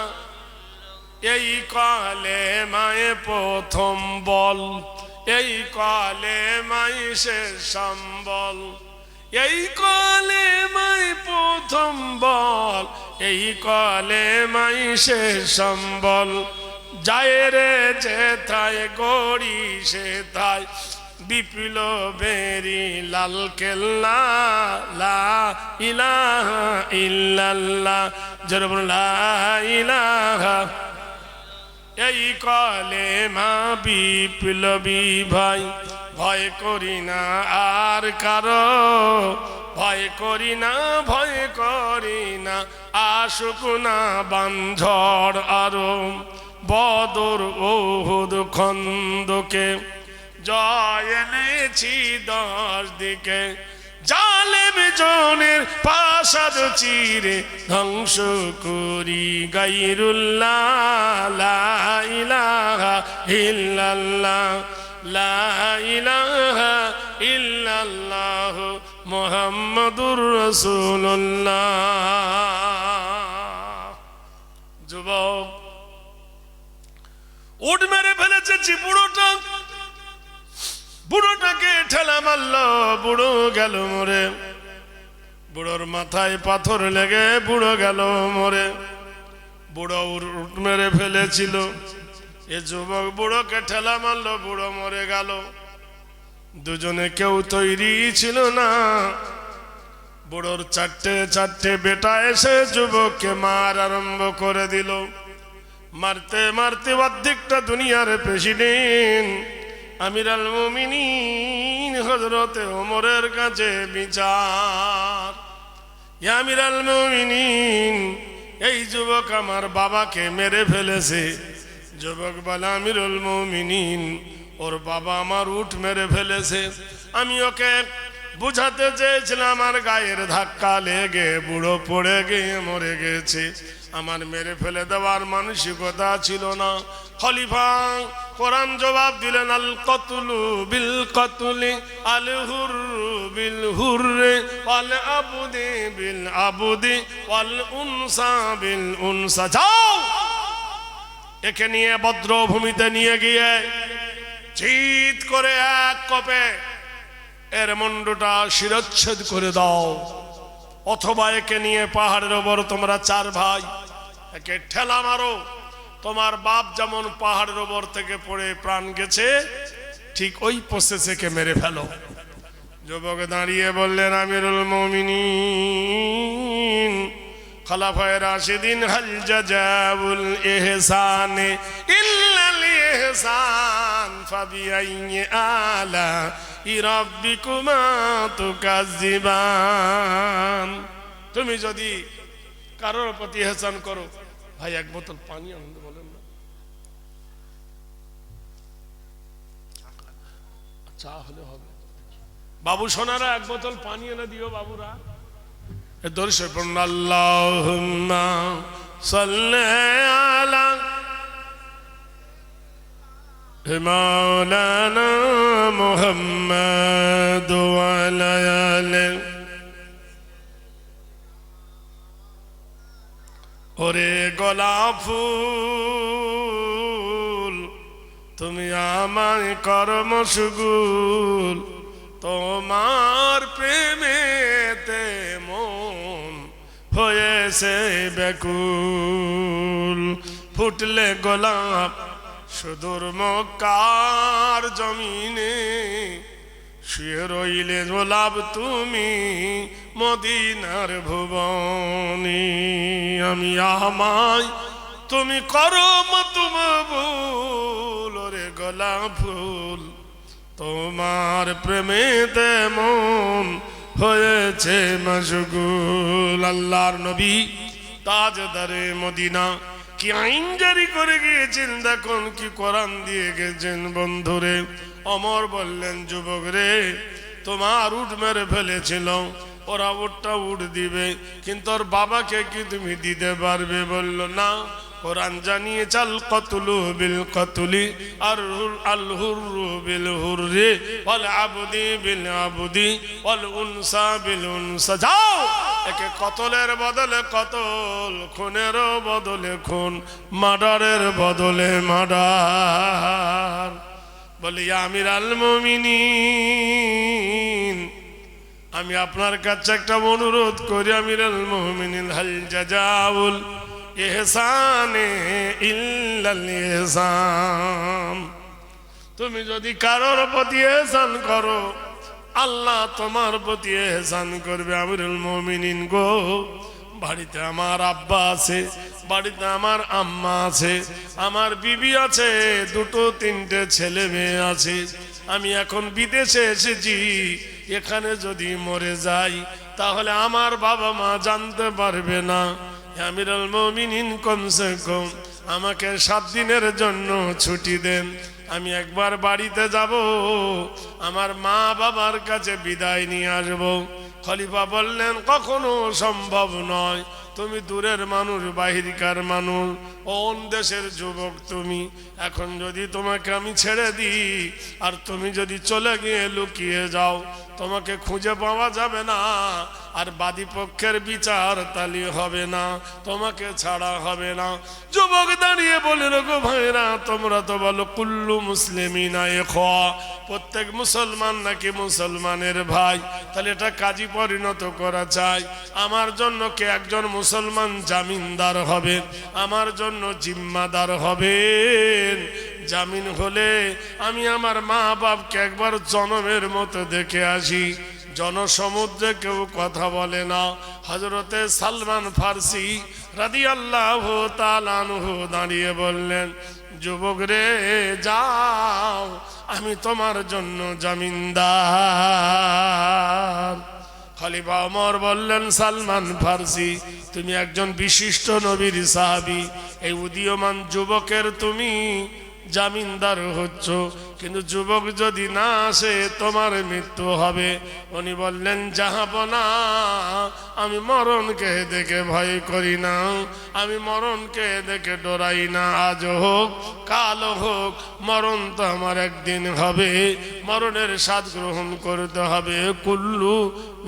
এই কালেমায়ে প্রথম বল, এই কালেমাই শেষ সম্বল, এই কালেমাই প্রথম বল, এই কালেমাই শেষ সম্বল। যায় রে যেথায় গড়ি সেথায় বিপ্লবেরি লাল কেল্লা, লা ইলাহা ইল্লাল্লাহ, জোরে বলুন লা ইলাহা। এই কালেমা বিপ্লবী ভাই, ভয় করি না আর কারো, ভয় করি না, ভয় করি না, আসুক না বানঝড় আরো। বদর ওহুদ খন্দকে জয় এনেছি 10 দিকে, জালেম জনের প্রাসাদ চিরে ধ্বংস করি গায়রুল্লাহ, লা ইলাহা ইল্লাল্লাহ, লা ইলাহা ইল্লাল্লাহ মুহাম্মাদুর রাসূলুল্লাহ। যুবক উঠ মেরে ফেলেছে বুড়োটা, বুড়োটাকে ঠেলা মারল, বুড়ো গেল মরে। বুড়োর মাথায় পাথর লেগে বুড়ো গেল মরে। বুড়ো উঠ মেরে ফেলেছিল, এ যুবক বুড়োকে ঠেলা মারল, বুড়ো মরে গেল। দুজনে কেউ তৈরি ছিল না। বুড়োর 4টে বেটা এসে যুবককে মার আরম্ভ করে দিল। মারতে মারতে অর্ধেকটা দুনিয়ার প্রেসিডেন্ট আমিরুল মুমিনিন হযরতে ওমরের কাছে বিচার। ইয়া আমিরুল মুমিনিন, এই যুবক আমার বাবাকে মেরে ফেলেছে। যুবক বলে আমিরুল মুমিনিন, ওর বাবা আমার উট মেরে ফেলেছে। আমি ওকে বুঝাতে চেয়েছিলাম, আমার গায়ের ধাক্কা লেগে বুড়ো পড়ে গিয়ে মরে গেছে। আমার মেরে ফেলে দেওয়ার মানসিকতা ছিল না। খলিফা কোরআন জবাব দিলেন, আল কতলু বিল কতলি, আল হুররু বিল হুররি, ওয়াল আবদি বিল আবদি, ওয়াল উনসা বিল উনসা। যাও একে নিয়ে বদ্রভূমিতে নিয়ে গিয়ে চিৎ করে এক কোপে এর মুন্ডটা শিরচ্ছেদ করে দাও, অথবা একে নিয়ে পাহাড়ের ওপর তোমরা 4 ভাই একে ঠেলা মারো। তোমার বাপ যেমন পাহাড়ের ওপর থেকে পড়ে প্রাণ গেছে, ঠিক ওই প্রসেসে কে মেরে ফেলো। যুবক দাঁড়িয়ে বললেন, আমিরুল মুমিনিন, খলাফায়ে রাশিদিন, হাল জাযাউল ইহসানি ইল্লাল ইহসান, ফাবিআইয়ি আলা রাব্বিকুমা তুকাজ্জিবান। তুমি যদি কারোর প্রতি ইহসান করো, ভাই 1 বোতল পানি আনতে বলেন না, চা হলে হবে। বাবু সোনারা 1 বোতল পানি এনে দিও বাবুরা। দর্শক পড়ুন, আল্লাহুম্মা সাল্লি আলা মাওলানা মুহাম্মাদ ওয়া আলা আলি। ওরে গোলাপ ফুল, তুমি আমায় কর্ম সুগুল তোমার প্রেমেতে মন হয়েছে ব্যাকুল। ফুটলে গোলাপ সুদূর মক্কার জমিনে, শুয়ে রইলে গোলাপ তুমি মদিনার ভুবনে। আমি আমায় তুমি করো মতমবুল, ওরে গোলাপ ফুল তোমার প্রেমেতে মন হয়েছে মশগুল। আল্লাহর নবী তাজদারে মদিনা কি আইন জারি করে গিয়েছেন, দেখুন কি কোরআন দিয়ে গেছেন। বন্ধুরে অমর বললেন, যুবক রে, তোমার উট মেরে ফেলেছিল, ওরা উটটা উঠ দিবে, কিন্তু ওর বাবাকে কি তুমি দিতে পারবে? বলল না। কোরআন জানিয়ে চাল কতলু বিল কতলি আর আল হুরু বিল হুররি ওয়াল আবদি বিল আবদি ওয়াল উনসা বিল উনসা। যাও, একে কতলের বদলে কতল, খুনের বদলে খুন, মার্ডারের বদলে মার্ডার। বলি আমির আল মুমিনিন, আমি আপনার কাছে একটা অনুরোধ করি, আমির আল মুমিনিন, হাল জাযাউল ইহসানে ইল্লাল ইহসান। তুমি যদি কারোর প্রতি ইহসান করো, আল্লাহ তোমার প্রতি ইহসান করবে। আমিরুল মুমিনিন গো, বাড়িতে আমার আব্বা আছে, বাড়িতে আমার আম্মা আছে, আমার বিবি আছে, দুটো তিনটে ছেলে মেয়ে আছে। আমি এখন বিদেশে এসেছি, এখানে যদি মরে যাই তাহলে আমার বাবা মা জানতে পারবে না। আমিরুল মুমিনিন, কমসে কম আমাকে 7 দিনের জন্য ছুটি দেন, আমি একবার বাড়িতে যাব, আমার মা বাবার কাছে বিদায় নিয়ে আসব। খলিফা বললেন, কখনো সম্ভব নয়, তুমি দূরের মানুষ, বাহিরকার মানুষ, কোন দেশের যুবক তুমি, এখন যদি তোমাকে আমি ছেড়ে দিই আর তুমি যদি চলে গিয়ে লুকিয়ে যাও, তোমাকে খুঁজে পাওয়া যাবে না, আর বাদী পক্ষের বিচার তালি হবে না, তোমাকে ছাড়া হবে না। যুবক দাঁড়িয়ে বলে, গো ভাইরা, তোমরা তো বলো কুল্লু মুসলিমিনা ইখওয়া, প্রত্যেক মুসলমান নাকি মুসলমানের ভাই, তাহলে এটা কাজী পরিণত করা চাই। আমার জন্য কে একজন মুসলমান জামিনদার হবে, আমার জন্য জিম্মাদার হবেন। জামিন হলে আমি আমার মা বাপকে একবার জনমের মতো দেখে আসি। জনসমুদ্রে কেউ কথা বলে না। হযরতে সালমান ফার্সি রাদিয়াল্লাহু তাআলা আনহু দাঁড়িয়ে বললেন, যুবক রে, যাও, আমি তোমার জন্য জামিনদার। খলিফা ওমর বললেন, সালমান ফার্সি, তুমি একজন বিশিষ্ট নবীর সাহাবী, এই উদীয়মান যুবকের তুমি জামিনদার হচ্ছ, কিন্তু যুবক যদি না আসে তোমার মৃত্যু হবে। উনি বললেন, জাহাপনা, আমি মরণকে দেখে ভয় করি না, আমি মরণকে দেখে ডরাই না। আজ হোক কাল হোক, মরণ তো আমার একদিন হবে, মরণের স্বাদ গ্রহণ করতে হবে। কুল্লু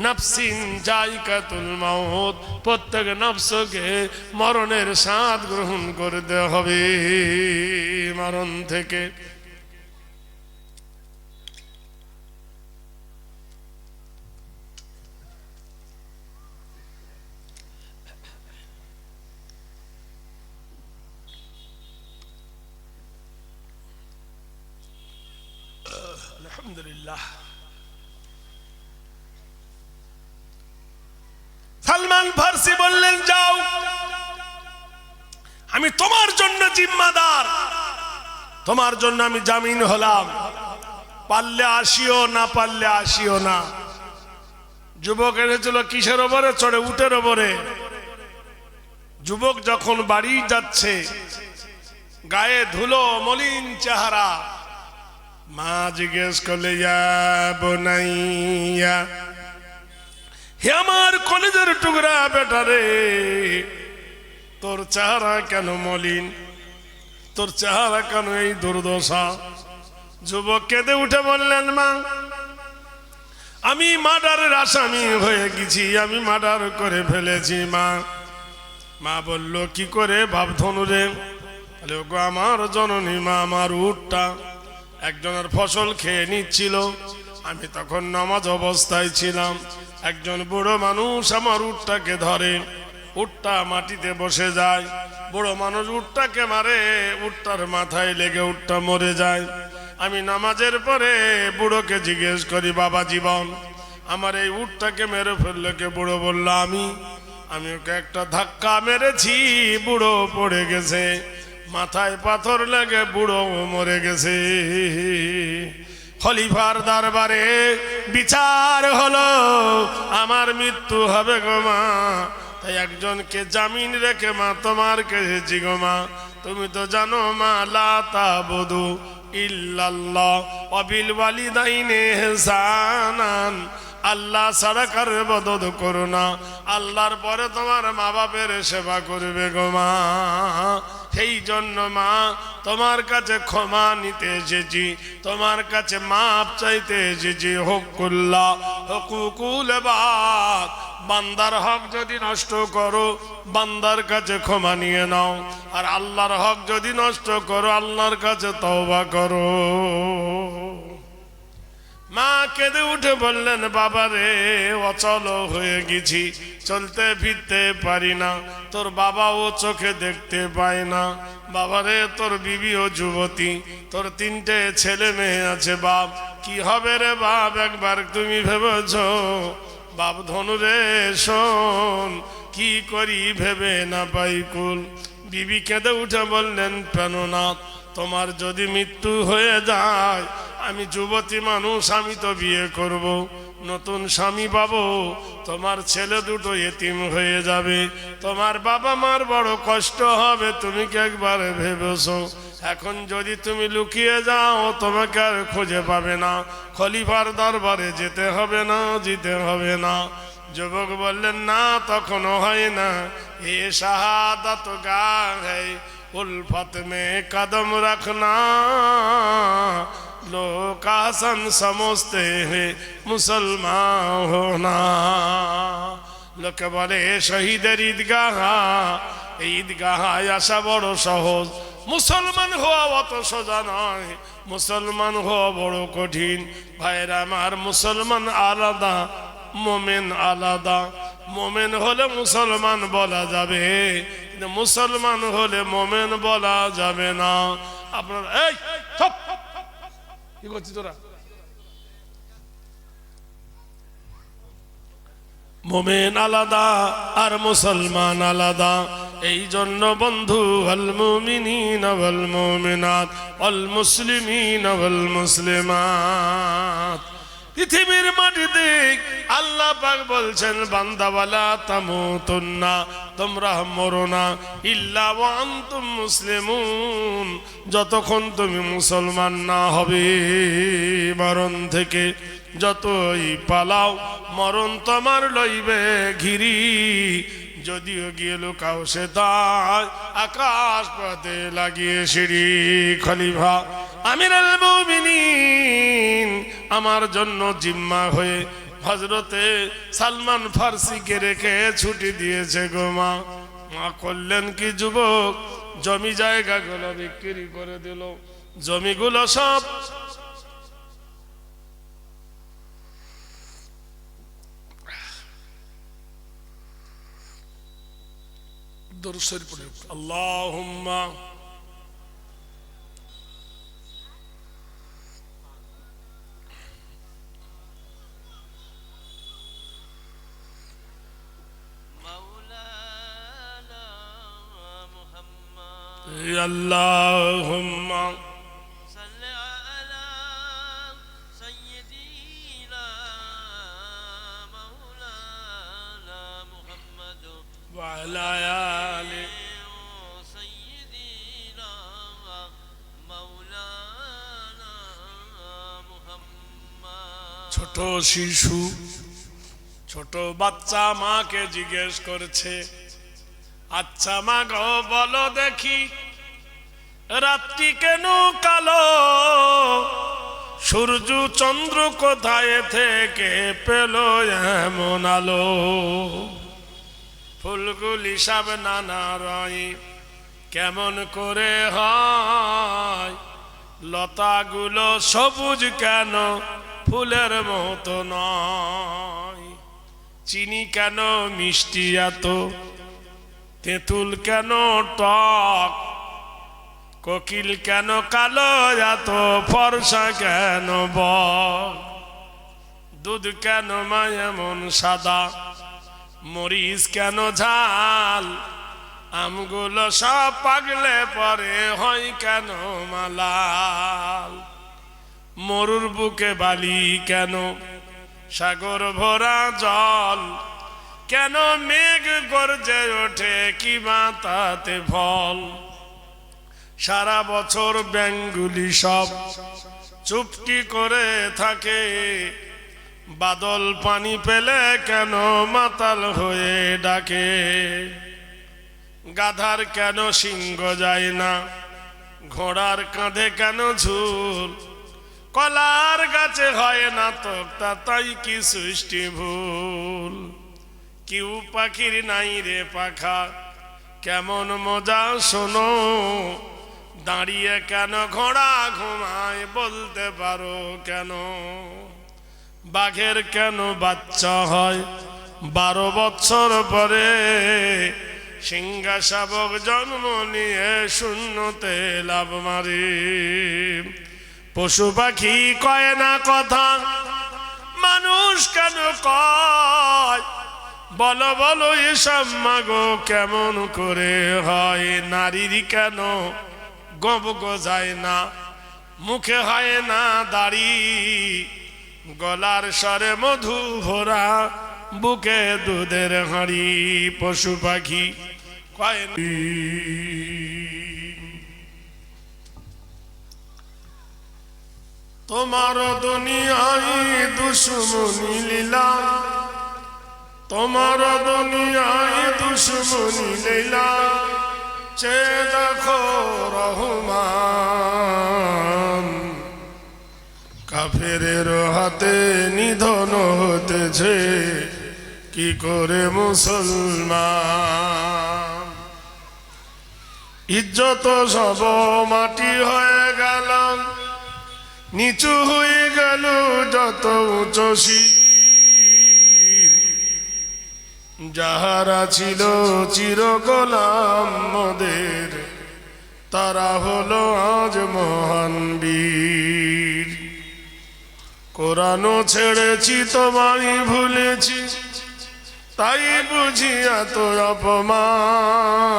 নাফসিন যায়কাতুল মাউত, প্রত্যেক নফসকে মরণের স্বাদ গ্রহণ করতে হবে। মরণ থেকে আলহামদুলিল্লাহ। সালমান ফার্সি বললেন, যাও, আমি তোমার জন্য জিম্মাদার, তোমার জন্য আমি জামিন হলাম, পারলে আসিও, না পারলে আসিও না। যুবক এসেছিল কিসের ওপরে চড়ে? উটের ওপরে। যুবক যখন বাড়ি যাচ্ছে, গায়ে ধুলো, মলিন চেহারা, মা জিজ্ঞেস করলে, ইয়া বুনাইয়া, হে আমার কলেজের টুকরা বেটা রে, তোর চেহারা কেন মলিন, তোর চেহারা কেন এই দুর্দশা? যুবক কেঁদে উঠে বললেন, মা, আমি মার্ডারের আসামি হয়ে গেছি, আমি মার্ডার করে ফেলেছি মা। মা বলল, কি করে বাপ ধনু রে? আমার জননী মা, আমার উটটা একজনের ফসল খেয়ে নিচ্ছিল। আমি তখন নামাজ অবস্থায় ছিলাম। একজন বুড়ো মানুষ আমার উটটাকে ধরে, উটটা মাটিতে বসে যায়। বুড়ো মানুষ উটটাকে মারে, উটটার মাথায় লেগে উটটা মরে যায়। আমি নামাজের পরে বুড়োকে জিজ্ঞেস করি, বাবা জীবন, আমার এই উটটাকে মেরে ফেললো কে? বুড়ো বলল, আমি ওকে একটা ধাক্কা মেরেছি, বুড়ো পড়ে গেছে, মাথায় পাথর লেগে বুড়ো মরে গেছে। খলিফার দরবারে বিচার হলো, আমার মৃত্যু হবে গো মা। তাই একজনকে জামিন রেখে মা তোমার কেছি গো মা। তুমি তো জানো মা, লা তাবুদু ইল্লাল্লাহ ওয়া বিল ওয়ালিদাইনি ইহসানান, আল্লাহ ছাড়া কার ইবাদত করো না, আল্লাহর পরে তোমার মা বাপের সেবা করবে গো মা। সেই জন্য মা তোমার কাছে ক্ষমা নিতে এসেছি, তোমার কাছে মাপ চাইতে এসেছি। হকুল্লাহ হকুকুল ইবাদ, বান্দার হক যদি নষ্ট করো বান্দার কাছে ক্ষমা নিয়ে নাও, আর আল্লাহর হক যদি নষ্ট করো আল্লাহর কাছে তওবা করো। মা কেঁদে উঠে বললেন, বাবা রে, অচল হয়ে গেছি, চলতে ফিরতে পারি না, তোর বাবাও চোখে দেখতে পায় না। বাবা রে, তোর বিবিও যুবতী, তোর 3টে ছেলে মেয়ে আছে, বাপ কি হবে রে বাপ, একবার তুমি ভেবেছ? বাপ ধনু রে শোন, কি করি ভেবে না পাই কুল। বিবি কেঁদে উঠে বললেন, প্রাণনাথ, তোমার যদি মৃত্যু হয়ে যায়, আমি যুবতী মানুষ, আমি তো বিয়ে করব, নতুন স্বামী পাবো, তোমার ছেলে দুটো এতিম হয়ে যাবে, তোমার বাবা মার বড় কষ্ট হবে, তুমি কি একবার ভেবেছো? এখন যদি তুমি লুকিয়ে যাও তোমাকে আর খুঁজে পাবে না, খলিফার দরবারে যেতে হবে না, যেতে হবে না। যুবক বললেন, না, তখনও হয় না, এ শাহাদাত গা হ্যায়, उल्फत में कदम रखना, लोग आसन समझते हैं मुसलमान होना। লোকে বলে শহীদের ঈদগাহ, এই ঈদগাহ আসা বড় সহজ, মুসলমান হওয়া অত সোজা নয়, মুসলমান হওয়া বড় কঠিন। ভাইরা আমার, মুসলমান আলাদা, মোমেন আলাদা। মোমেন হলে মুসলমান বলা যাবে, কিন্তু মুসলমান হলে মোমেন বলা যাবে না। আপনার এই কি করছিস তোরা? মোমেন আলাদা আর মুসলমান আলাদা। এই জন্য বন্ধু, আল মুমিনিনা ওয়াল মুমিনাত ওয়াল মুসলিমিনা ওয়াল মুসলিমাত, পৃথিবীর মাটিতে আল্লাহ পাক বলছেন, বান্দা ওয়ালা তামুতুন্না, তোমরা মরো না, ইল্লা ওয়া আনতুম মুসলিমুন, যতক্ষণ তুমি মুসলমান না হবে। মরণ থেকে যতই পালাও, মরণ তোমার লইবে ঘিরি, যদিও গিয়ে লুকাও সে তাই আকাশ পথে লাগিয়ে সিঁড়ি। খলিফা আমিরুল মুমিনিন আমার জন্য জিম্মা হয়ে হযরতে সালমান ফার্সিকে রেখে ছুটি দিয়েছে গো মা। মা করলেন কি, যুবক জমি জায়গাগুলো বিক্রি করে দিল, জমিগুলো সব দরুদ পড়ে, আল্লাহুম্মা মাওলানা মুহাম্মদ, আল্লাহুম্মা সাল্লি আলা সাইয়্যিদিনা মাওলানা মুহাম্মদ ওয়া আলা আলি। সাইয়্যিদিনা মাওলানা মুহাম্মদ। ছোট শিশু, ছোট বাচ্চা মাকে জিজ্ঞেস করছে, আচ্ছা মা গো বলো দেখি, রাত্রি কেন কালো, সূর্য চন্দ্র কোথায় থেকে পেল এমন আলো, ফুলগুলি সব নানা রঙে কেমন করে হয়, লতাগুলো সবুজ কেন ফুলের মতো নয়? চিনি কেন মিষ্টি এত, তেঁতুল কেন টক, কোকিল কেন কালো এত, ফর্সা কেন বক, দুধ কেন মা এমন সাদা, মরিচ কেন ঝাল, আমগুলো সব পাগলে পরে হয় কেন মালাল। মরুর বুকে বালি কেন, সাগর ভরা জল, কেন মেঘ গর্জে ওঠে কি মাতাতে ফল। সারা বছর ব্যাঙগুলি সব চুপটি করে থাকে, বাদল পানি পেলে কেন মাতাল হয়ে ডাকে। গাধার কেন সিংহ যায় না, ঘোড়ার কাঁধে কেন ঝুল, কলার গাছে হয় না তক্তা তাই কি সৃষ্টি ভুল। কেউ পাখির নাই রে পাখা, কেমন মজা শোনো, দাঁড়িয়ে কেন ঘোড়া ঘুমায় বলতে পারো কেন। বাঘের কেন বাচ্চা হয় 12 বছর পরে, সিংহা শাবক জন্ম নিয়ে শূন্যতে লাভ মারে। পশু পাখি কয় না কথা, মানুষ কেন কয়, বলো বলো এসব মাগো কেমন করে হয়। নারীর কেন গব গজায় না, মুখে হয় না দাড়ি, গলার স্বরে মধু ভরা, বুকে দুধের হাঁড়ি। পশু পাখি কয় না। তোমার দুনিয়ায় দুশ্মনী লীলা, তোমার দুনিয়ায় দুশ্মনী লীলা, চে দেখো রহমান। কাফেরের হাতে নিধন হতেছে কি করে মুসলমান। ইজ্জত সব মাটি হয়ে গেল, নিচু হয়ে গেল যত উচ্চ শির। যাহারা ছিল চির গোলাম মোদের, তারা হলো আজ মহান বীর। কোরআনও ছেড়েছি তোমায় ভুলেছি, তাই বুঝি এত অপমান।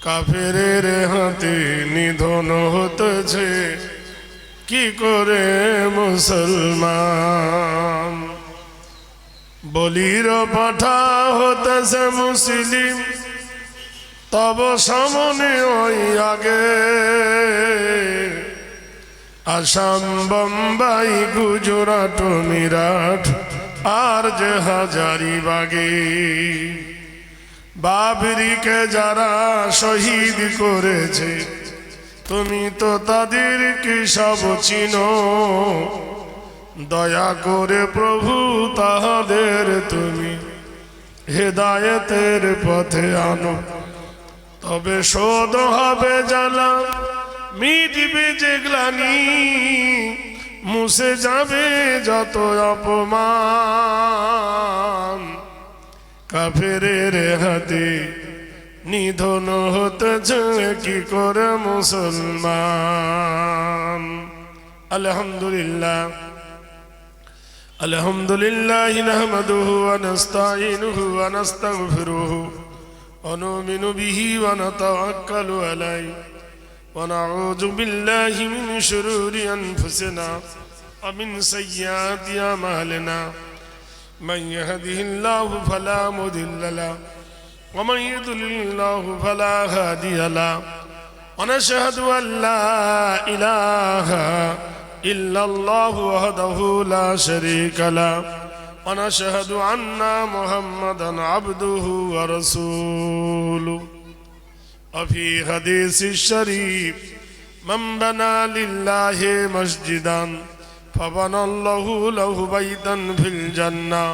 কাফেরের হাতে নিধন হতেছে কি করে মুসলমান। বলির পাঠা হতেছে মুসলিম, তব সামনে ওই আগে। আসাম বোম্বাই গুজরাট মিরাট আর যে হাজারিবাগে, বাবরিকে যারা শহীদ করেছে তুমি তো তাদেরকে সব চিনো। দয়া করে প্রভু তাহাদের তুমি হেদায়েতের পথে আনো, তবে শোধ হবে জ্বালা, মিটবে যে গ্লানি, মুছে যাবে যত অপমান। কাফেরের হাতে নিধন হতেছে কি করে মুসলমান। আলহামদুলিল্লাহ আলহামদুলিল্লাহ নাহমাদুহু ওয়া নাস্তাঈনুহু ওয়া নাস্তাগফিরুহু ওয়া নু'মিনু বিহি ওয়া নাতাওয়াক্কালু আলাইহি ওয়া নাউযু বিল্লাহি মিন শুরুরি আনফুসিনা ওয়া মিন সাইয়্যাতি আমালিনা। মান ইয়াহদিহিল্লাহু ফালা মুদিল্লা লাহু ওয়া মান ইউদ্লিলহু ফালা হাদিয়া লাহু। ওয়া নাশহাদু আন লা ইলাহা ইল্লাল্লাহু ওয়াহদাহু লা শারীকা লাহু ওয়া নাশহাদু আন্না মুহাম্মাদান আবদুহু ওয়া রাসূলুহু। وفي حديث الشريف من بنى لله مسجدا فبنى الله له بيتا في الجنة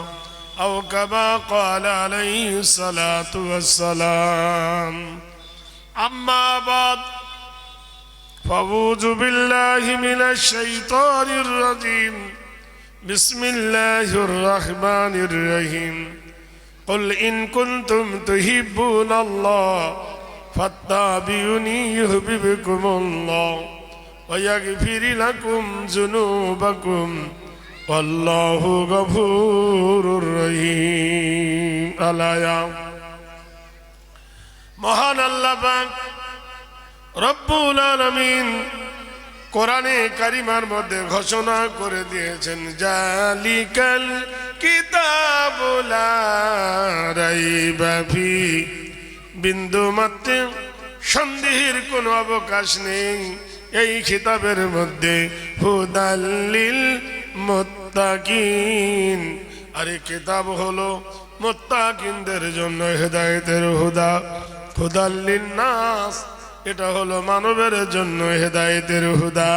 أو كما قال عليه الصلاة والسلام. أما بعد فأعوذ بالله من الشيطان الرجيم بسم الله الرحمن الرحيم قل إن كنتم تحبون الله فاتبعوني يحببكم الله ويغفر لكم ذنوبكم والله غفور رحيم আলায়া মহান আল্লাহ পাক রব্বুল আলামিন কোরআনে কারিমার মধ্যে ঘোষণা করে দিয়েছেন জালিকাল কিতাবু লা রাইবা ফি বিন্দু মাত্র সন্দেহের কোনো অবকাশ নেই এই কিতাবের মধ্যে হুদাল্লিল মুত্তাকিন আর এই কিতাব হলো মুত্তাকিনদের জন্য হেদায়েতের হুদা হুদাল্লিন নাস এটা হলো মানবের জন্য হেদায়েতের হুদা